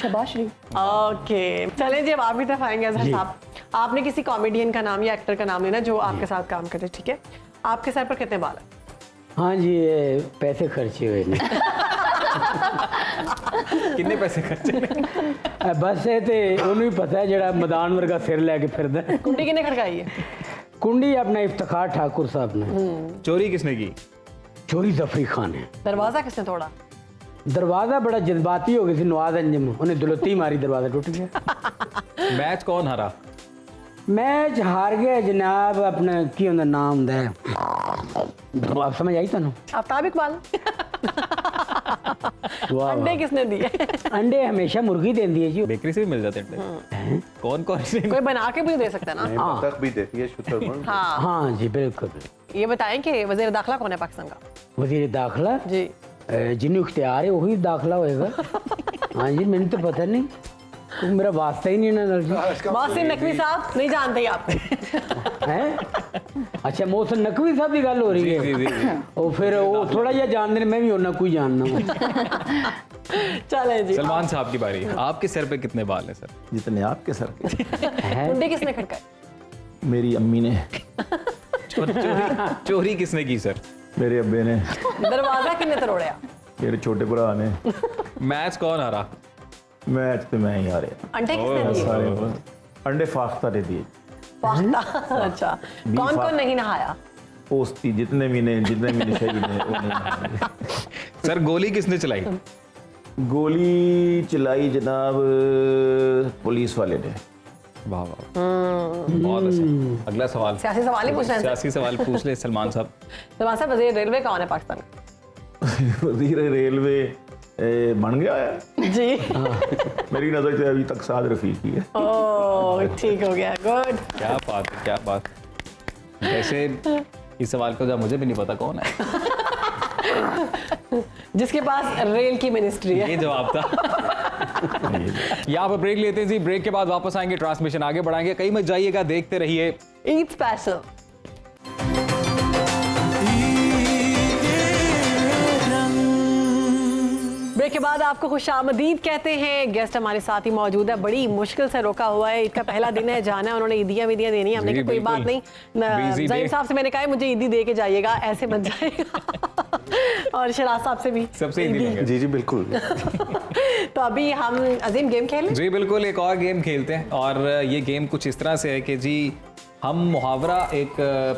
शहबाज शरीफ। ओके, चलें जी, अब आप भी तरफ आएंगे अजहर साहब। आपने किसी कॉमेडियन का नाम या एक्टर का नाम लेना जो आपके साथ काम करे, ठीक है? आपके सर पर कितने बाल हैं? हाँ जी, ये पैसे खर्चे हुए ने। कितने पैसे खर्चे? बस ये ते उन्हें ही पता है जड़ा मैदान वर्गा सिर लेके फिरदा है। कुंडी किसने खड़काई है? कुंडी अपना इफ्तिखार ठाकुर साहब ने। चोरी किसने की? चोरी जफरी खान है। दरवाजा किसने तोड़ा? दरवाजा बड़ा जज्बाती हो गई थी नवाज अंजम, उन्हें दुलती मारी, दरवाजा टूट गया। मैच कौन हारा? मैच हार गया जनाब, अपना की उनका नाम होंदा है, आप समझ आई तुहानू? आफ्ताब इकबाल। वाह अंडे किसने दिए? अंडे हमेशा मुर्गी देती है जी। बेकरी से भी मिल जाते हैं। कौन कौन से? कोई बना के भी दे सकता है ना। बतख भी देती है शुतुरमुर्ग। हाँ, हाँ जी बिल्कुल। ये बताएं कि वज़ीर दाखिला कौन है पाकिस्तान का? वजीर दाखिला जी। जिन्हें इख्तियार है वही दाखिला होएगा। हाँ जी, मैंने तो पता नहीं, क्योंकि मेरा वास्ता ही नहीं है ना जी। मोहसिन नकवी साहब नहीं जानते ही आप। हैं? अच्छा, मोहसिन नकवी साहब की गल हो रही है। और फिर वो थोड़ा जिहा जानते हैं, मैं भी उन्ना कोई जानना हूँ। चले जी। सलमान साहब की बारी। आपके सर पे कितने बाल हैं सर? जितने आपके सर के। कुंडी किसने खड़काई? मेरी अम्मी ने। चोरी किसने की सर? मेरे अब्बे ने। दरवाजा किसने तोड़या? मेरे छोटे भरा ने। मैच कौन हारा? मैच तो मैं ही आ रहा। अंडे किसने दिए? सारे अंडे फाख्ता ने दिए। फाख्ता अच्छा, कौन कौन नहीं नहाया? पोस्ती जितने भी शहीद हैं वो नहीं नहाए। सर गोली किसने चलाई? गोली चलाई जनाब पुलिस वाले ने। वाह वाह, बहुत अच्छा। अगला सवाल, सियासी सवाल ही पूछ रहे हैं। सियासी सवाल पूछ ले सलमान साहब। सलमान साहब, वज़ीर रेलवे कौन है पाकिस्तान का? वज़ीर रेलवे बन गया है जी। मेरी नजर से अभी तक साद रफीकी है। ओह ठीक हो गया, गुड। क्या बात है, क्या बात। वैसे इस सवाल का जवाब मुझे भी नहीं पता कौन है। जिसके पास रेल की मिनिस्ट्री है। ये जवाब था। यहाँ पर ब्रेक लेते हैं जी, ब्रेक के बाद वापस आएंगे, ट्रांसमिशन आगे बढ़ाएंगे। कहीं मत जाइएगा, देखते रहिए ईद स्पेशल। ब्रेक के बाद आपको खुशामदीद कहते हैं। गेस्ट हमारे साथ ही मौजूद है, बड़ी मुश्किल से रोका हुआ है, ईद का पहला दिन है, जाना है, उन्होंने ईदियाँ वीदियाँ देनी है। हमने कहा कोई बात नहीं, ज़हीर साहब से मैंने कहा मुझे ईदी दे के जाइएगा, ऐसे मत जाएगा। और शराज साहब से भी सबसे ईदी लेंगे। जी जी बिल्कुल। तो अभी हम अजीम गेम खेलें? जी बिल्कुल, एक और गेम खेलते हैं। और ये गेम कुछ इस तरह से है कि जी हम मुहावरा एक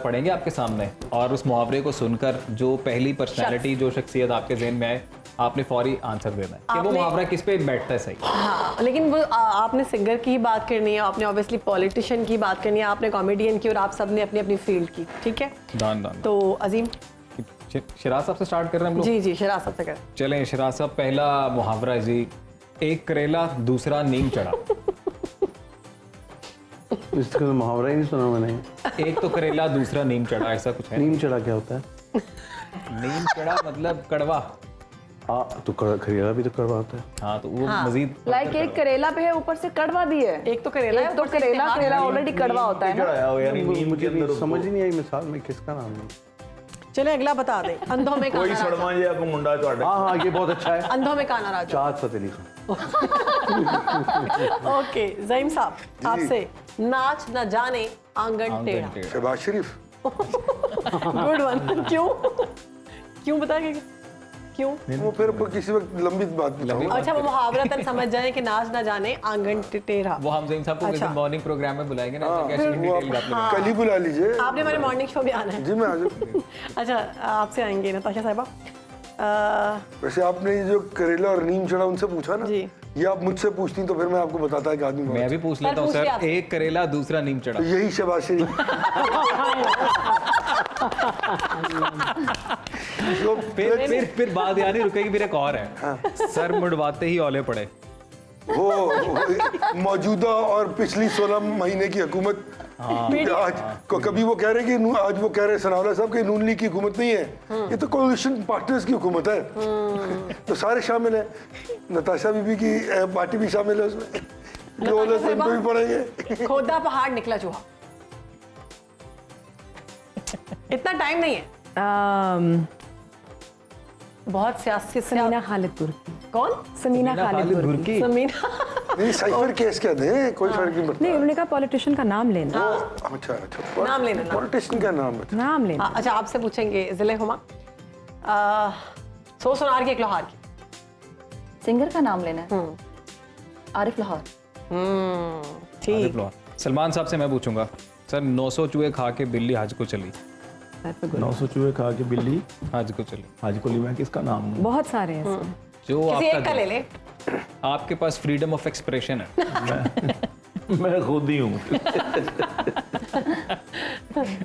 पढ़ेंगे आपके सामने, और उस मुहावरे को सुनकर जो पहली पर्सनैलिटी, जो शख्सियत आपके ज़हन में आए, आपने फौरी आंसर देना है कि वो मुहावरा किस पे बैठता है। सही। हाँ, लेकिन वो आपने सिंगर की ही बात करनी है, आपने ऑब्वियसली पॉलिटिशियन की बात करनी है, आपने कॉमेडियन की, और आप सब ने अपनी अपनी फील्ड की। ठीक है, दान तो अजीम शिराज साहब से स्टार्ट कर रहे हैं हम लोग। जी जी, शिराज साहब से करें। चलें शिराज साहब, पहला मुहावरा जी, एक करेला दूसरा नीम चढ़ा। इसका तो मुहावरा ही नहीं सुना मैंने। एक तो करेला दूसरा नीम चढ़ा, ऐसा कुछ है? नीम चढ़ा क्या होता है? नीम चढ़ा मतलब कड़वा। तो करेला भी तो कड़वा होता है। हाँ, तो वो मजीद लाइक एक करेला पे है, ऊपर से कड़वा भी है। एक तो करेला है, तो करेला ऑलरेडी कड़वा होता है ना। मुझे समझ ही नहीं आई मिसाल में किसका नाम है। चले अगला बता दे। अंधों में कोई काना सड़वा राजा। को मुंडा चढ़। हाँ ये बहुत अच्छा है। अंधों में काना राजा। चाँद फतेली खान। ओके ज़हीम साहब, आपसे नाच न जाने आंगन टेढ़ा। शहबाज शरीफ। Good one. क्यों क्यों बताएंगे क्यों? वो फिर किसी वक्त लंबी बात बताऊंगा। अच्छा, वो मुहावरतन समझ जाए कि नाच न जाने आंगन टेढ़ा। वो हम ज़हीम साहब को किसी मॉर्निंग प्रोग्राम में बुलाएंगे ना, तो कैसे वो डिटेल बात आप कल ही बुला लीजिए। आपने हमारे मॉर्निंग शो भी आना है। जी मैं आ जाऊँ। अच्छा, आपसे आएंगे नताशा साहिबा। वैसे आपने ये जो करेला और नीम चढ़ा उनसे पूछा ना, जी। ये आप मुझसे पूछती तो फिर मैं आपको बताता है कि आदमी मैं भी पूछ लेता हूँ पूछ लिया सर, आपसे। एक करेला दूसरा नीम चढ़ा। तो यही शहबाज शरीफ। तो फिर बात यानी रुकेगी, फिर एक और है। सर मुड़वाते ही औले पड़े। वो मौजूदा और पिछली 16 महीने की हुकूमत। आज कभी वो कह रहे कि आज वो कह रहे सनाउल्लाह साहब कि नून लीग की हुकूमत नहीं है, ये तो कोलिशन पार्टनर्स की हुकूमत है। तो सारे शामिल हैं, नताशा बीबी की पार्टी भी शामिल है उसमें, जो उनको भी पढ़ेंगे। खोदा पहाड़ निकला चूहा। इतना टाइम नहीं है। बहुत सियासी। समीना खालिद बुर्की। कौन? समीना खालिद बुर्की। समीना। नहीं साइफर केस क्या दे, कोई फर्क नहीं पड़ता। नहीं, उन्होंने कहा पॉलिटिशियन का नाम लेना। अच्छा अच्छा, नाम लेना। पॉलिटिशियन का नाम है। नाम लेना। अच्छा, आपसे पूछेंगे जिले हुमा, सो सुनार की एक लोहार की। सिंगर का नाम लेना है। आरिफ लाहौर। ठीक। सलमान साहब से मैं पूछूंगा सर, 900 चूहे खा के बिल्ली हज को चली। 900 चूहे खा के बिल्ली हज को चली। हज को ली, मैं किसका नाम लूं? बहुत सारे हैं इसमें। जो किसी एक का ले आपका, ले। आपके पास फ्रीडम ऑफ एक्सप्रेशन है। मैं खुद ही हूँ।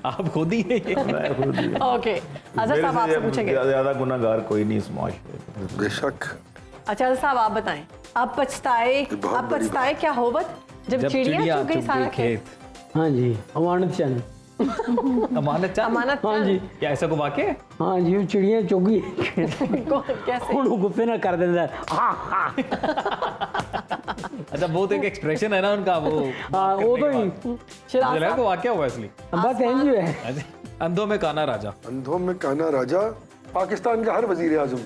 आप खुद ही हैं ये। मैं खुद ही हूँ। ओके, अजहर साहब आपसे पूछेंगे। ज्यादा गुनाहगार कोई नहीं इस माशरे में। बेशक। अच्छा अजहर साहब, आप बताएं, अब पछताए क्या होवत जब चिड़िया चुग गई सारा खेत। हाँ जी, अमानत चंद। अमानत चांद। अमानत हाँ जी, क्या ऐसा को वाकई है? हाँ जी, वो चिड़िया चुगी कैसे? उन्होंने गुस्से ना कर देता। अच्छा, वो तो एक एक्सप्रेशन है ना उनका, वो हाँ वो तो ही शिराज मुझे लगा को वाकई हुआ इसलिए। बस एंज है। अच्छा, अंधों में काना राजा। अंधों में काना राजा, पाकिस्तान का हर वजीर आजम,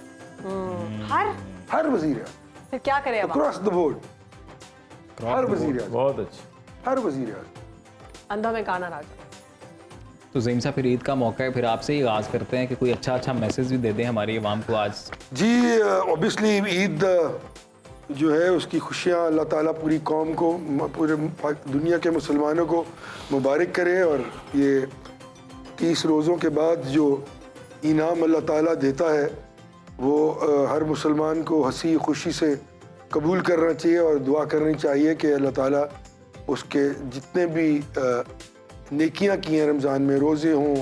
हर वजीर आजम, फिर क्या करे अब? क्रॉस द बोर्ड, हर वजीर आजम, बहुत अच्छी। हर वजीर आजम। अंधों में काना राजा। तो ज़हीम साहब, फिर ईद का मौका है, फिर आपसे ही आगाज़ करते हैं कि कोई अच्छा मैसेज भी दे दें हमारी आवाम को आज। जी ऑब्वियसली ईद जो है उसकी खुशियाँ अल्लाह ताला पूरी कौम को, पूरे दुनिया के मुसलमानों को मुबारक करे। और ये 30 रोज़ों के बाद जो इनाम अल्लाह ताला देता है वो हर मुसलमान को हंसी खुशी से कबूल करना चाहिए और दुआ करनी चाहिए कि अल्लाह ताला उसके जितने भी नेकियां की हैं रमज़ान में, रोज़े हों,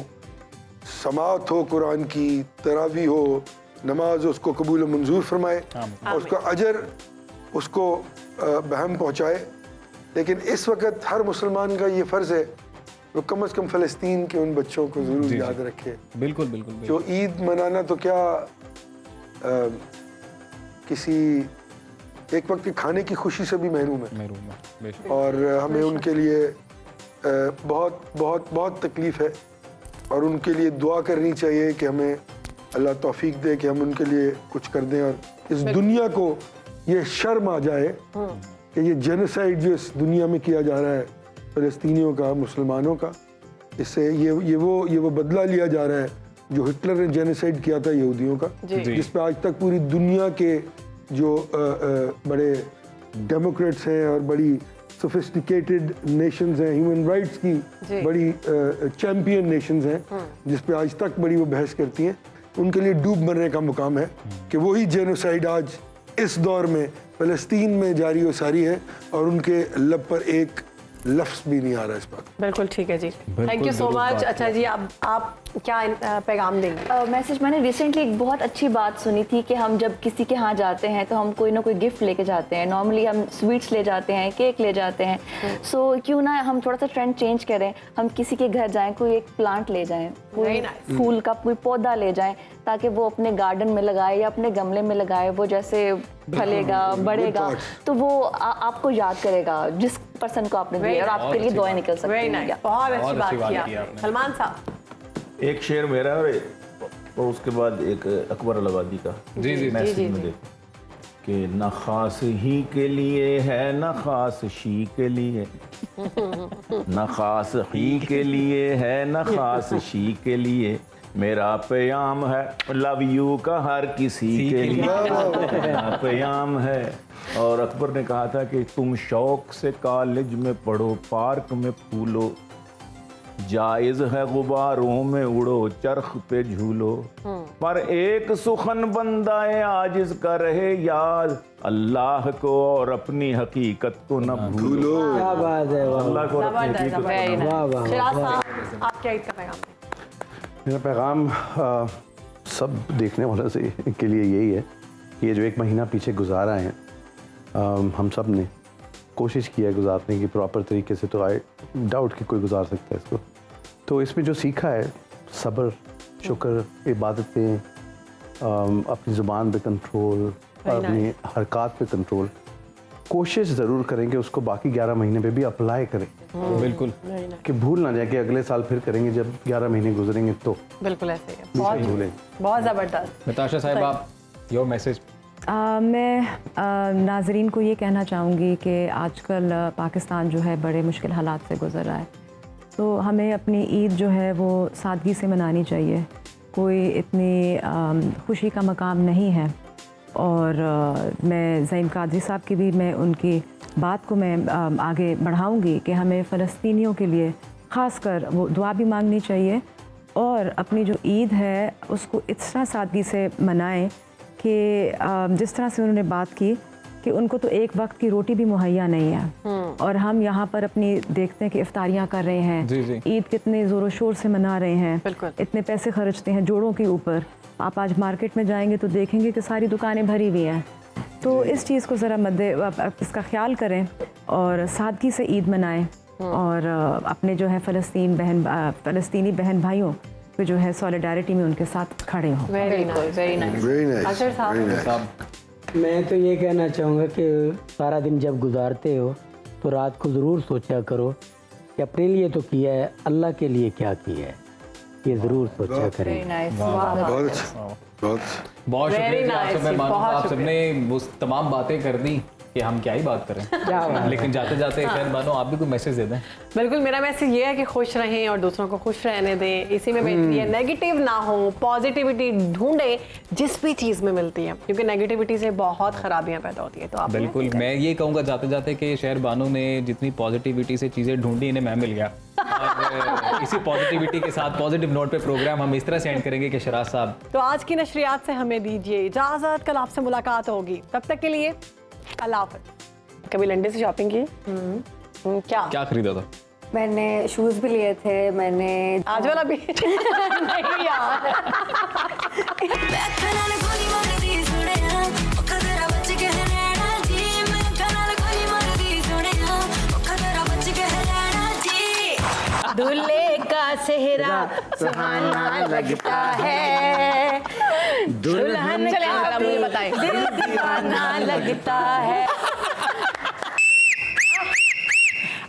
समात हो कुरान की, तरावी हो, नमाज, उसको कबूल मंजूर फरमाए और उसका अजर उसको बहम पहुँचाए। लेकिन इस वक्त हर मुसलमान का ये फ़र्ज़ है वो कम से कम फ़लस्तीन के उन बच्चों को ज़रूर याद रखे। बिल्कुल बिल्कुल, जो ईद मनाना तो क्या किसी एक वक्त के खाने की खुशी से भी महरूम है और हमें उनके लिए बहुत बहुत बहुत तकलीफ़ है और उनके लिए दुआ करनी चाहिए कि हमें अल्लाह तौफीक दे कि हम उनके लिए कुछ कर दें और इस दुनिया को ये शर्म आ जाए कि ये जेनोसाइड जो इस दुनिया में किया जा रहा है फ़लस्तीनियों का, मुसलमानों का, इससे ये वो बदला लिया जा रहा है जो हिटलर ने जेनोसाइड किया था यहूदियों का, जिस पे आज तक पूरी दुनिया के जो बड़े डेमोक्रेट्स हैं और बड़ी सोफिस्टिकेटेड नेशंस हैं, ह्यूमन राइट्स की बड़ी चैम्पियन नेशंस हैं, जिस पे आज तक बड़ी वो बहस करती हैं, उनके लिए डूब मरने का मुकाम है कि वही जेनोसाइड आज इस दौर में फ़लस्तीन में जारी व सारी है और उनके लब पर एक लफ्ज़ भी नहीं आ रहा इस पर। बिल्कुल ठीक है जी, थैंक यू सो मच। अच्छा जी, आप क्या पैगाम देंगे? मैसेज मैंने रिसेंटली एक बहुत अच्छी बात सुनी थी कि हम जब किसी के यहाँ जाते हैं तो हम कोई ना कोई गिफ्ट लेके जाते हैं। नॉर्मली हम स्वीट्स ले जाते हैं, केक ले जाते हैं। सो क्यों ना हम थोड़ा सा ट्रेंड चेंज करें, हम किसी के घर जाएं, कोई एक प्लांट ले जाएं, कोई फूल का कोई पौधा ले जाएं ताकि वो अपने गार्डन में लगाए या अपने गमले में लगाए। वो जैसे फलेगा, बढ़ेगा तो वो आपको याद करेगा जिस पर्सन को आपने दिया और आपके लिए दुआएं निकल सकती हैं। बहुत अच्छी बात किया सलमान साहब। एक शेर मेरा और उसके बाद एक अकबर अलाहाबादी का मैसेज में देखो कि न खास ही के लिए है न खास शी के लिए, न खास ही के लिए है न खास शी के लिए, मेरा प्याम है लव यू का हर किसी के लिए, मेरा प्याम है। और अकबर ने कहा था कि तुम शौक से कॉलेज में पढ़ो, पार्क में फूलो, जायज है गुबारों में उड़ो, चरख पे झूलो, पर एक सुखन बंदाए आजिज का रहे याद, अल्लाह को और अपनी हकीकत को न भूलो। क्या बात है, अल्लाह को और अपनी हकीकत को। शिराज साहब, आप क्या इसका पैगाम दें? मेरा पैगाम सब देखने वालों से के लिए यही है कि ये जो एक महीना पीछे गुजारा है, हम सब ने कोशिश की है गुजारने की प्रॉपर तरीके से, तो आई डाउट कि कोई गुजार सकता है इसको। तो इसमें जो सीखा है सब्र, शुक्र, इबादतें, अपनी ज़ुबान पे कंट्रोल, अपनी हरकत पे कंट्रोल, कोशिश ज़रूर करेंगे उसको बाकी 11 महीने पे भी अप्लाई करें। बिल्कुल, कि भूल ना जाए कि अगले साल फिर करेंगे जब 11 महीने गुजरेंगे तो बिल्कुल ऐसे ही है। बहुत ज़बरदस्त। नताशा साहब, आप योर मैसेज। मैं नाजरीन को ये कहना चाहूँगी कि आजकल पाकिस्तान जो है बड़े मुश्किल हालात से गुज़र रहा है, तो हमें अपनी ईद जो है वो सादगी से मनानी चाहिए। कोई इतनी खुशी का मकाम नहीं है। और मैं ज़ईम कादरी साहब की भी मैं उनकी बात को मैं आगे बढ़ाऊँगी कि हमें फ़लस्तीनियों के लिए ख़ास कर वो दुआ भी मांगनी चाहिए और अपनी जो ईद है उसको इस तरह सादगी से मनाएं कि जिस तरह से उन्होंने बात की कि उनको तो एक वक्त की रोटी भी मुहैया नहीं है और हम यहाँ पर अपनी देखते हैं कि इफ्तारियाँ कर रहे हैं, ईद कितने ज़ोरों शोर से मना रहे हैं, इतने पैसे खर्चते हैं जोड़ों के ऊपर। आप आज मार्केट में जाएंगे तो देखेंगे कि सारी दुकानें भरी हुई हैं। तो इस चीज़ को ज़रा इसका ख्याल करें और सादगी से ईद मनाएं और अपने जो है फ़लस्तीनी बहन भाइयों पे जो है सॉलिडारिटी में उनके साथ खड़े हों। Very nice. मैं तो ये कहना चाहूँगा कि सारा दिन जब गुजारते हो तो रात को ज़रूर सोचा करो कि अपने लिए तो किया है, अल्लाह के लिए क्या किया है। ये जरूर सोचा करें। बहुत अच्छा, बहुत अच्छा। बहुत Very शुक्रिया जी, आप nice, सब मैं मानूंगा बहुत आप सबने वो तमाम बातें कर दी कि हम क्या ही बात करें। लेकिन जाते जाते खैर मानो आप भी कोई मैसेज दे दें। बिल्कुल, मेरा मैसेज ये है कि खुश रहें और दूसरों को खुश रहने दें, इसी में बेहतरी है। नेगेटिव ना हो, पॉजिटिविटी ढूंढे जिस भी चीज़ में मिलती है, क्योंकि नेगेटिविटी से बहुत खराबियां पैदा होती है। तो आप बिल्कुल, मैं ये कहूँगा जाते जाते कि शहर बानो ने जितनी पॉजिटिविटी से चीज़ें ढूंढी इन्हें मैं मिल गया। और इसी पॉजिटिविटी के साथ पॉजिटिव नोट पे प्रोग्राम हम इस तरह से एंड करेंगे कि शराज साहब तो आज की नशरियात से हमें दीजिए इजाज़त, कल आपसे मुलाकात होगी, तब तक के लिए अल्लाह हाफ़िज़। कभी लंदन से शॉपिंग की? क्या खरीदा था? मैंने शूज भी लिए थे, मैंने आज वाला भी नहीं यार। दूल्हे का सेहरा सुहाना लगता है, दुल्हन का दिल दीवाना लगता है।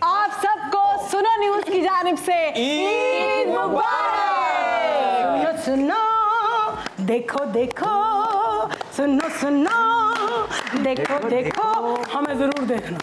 आप सबको सुनो न्यूज़ की जानिब से ईद मुबारक। सुनो देखो देखो, सुनो सुनो देखो देखो, हमें जरूर देखना।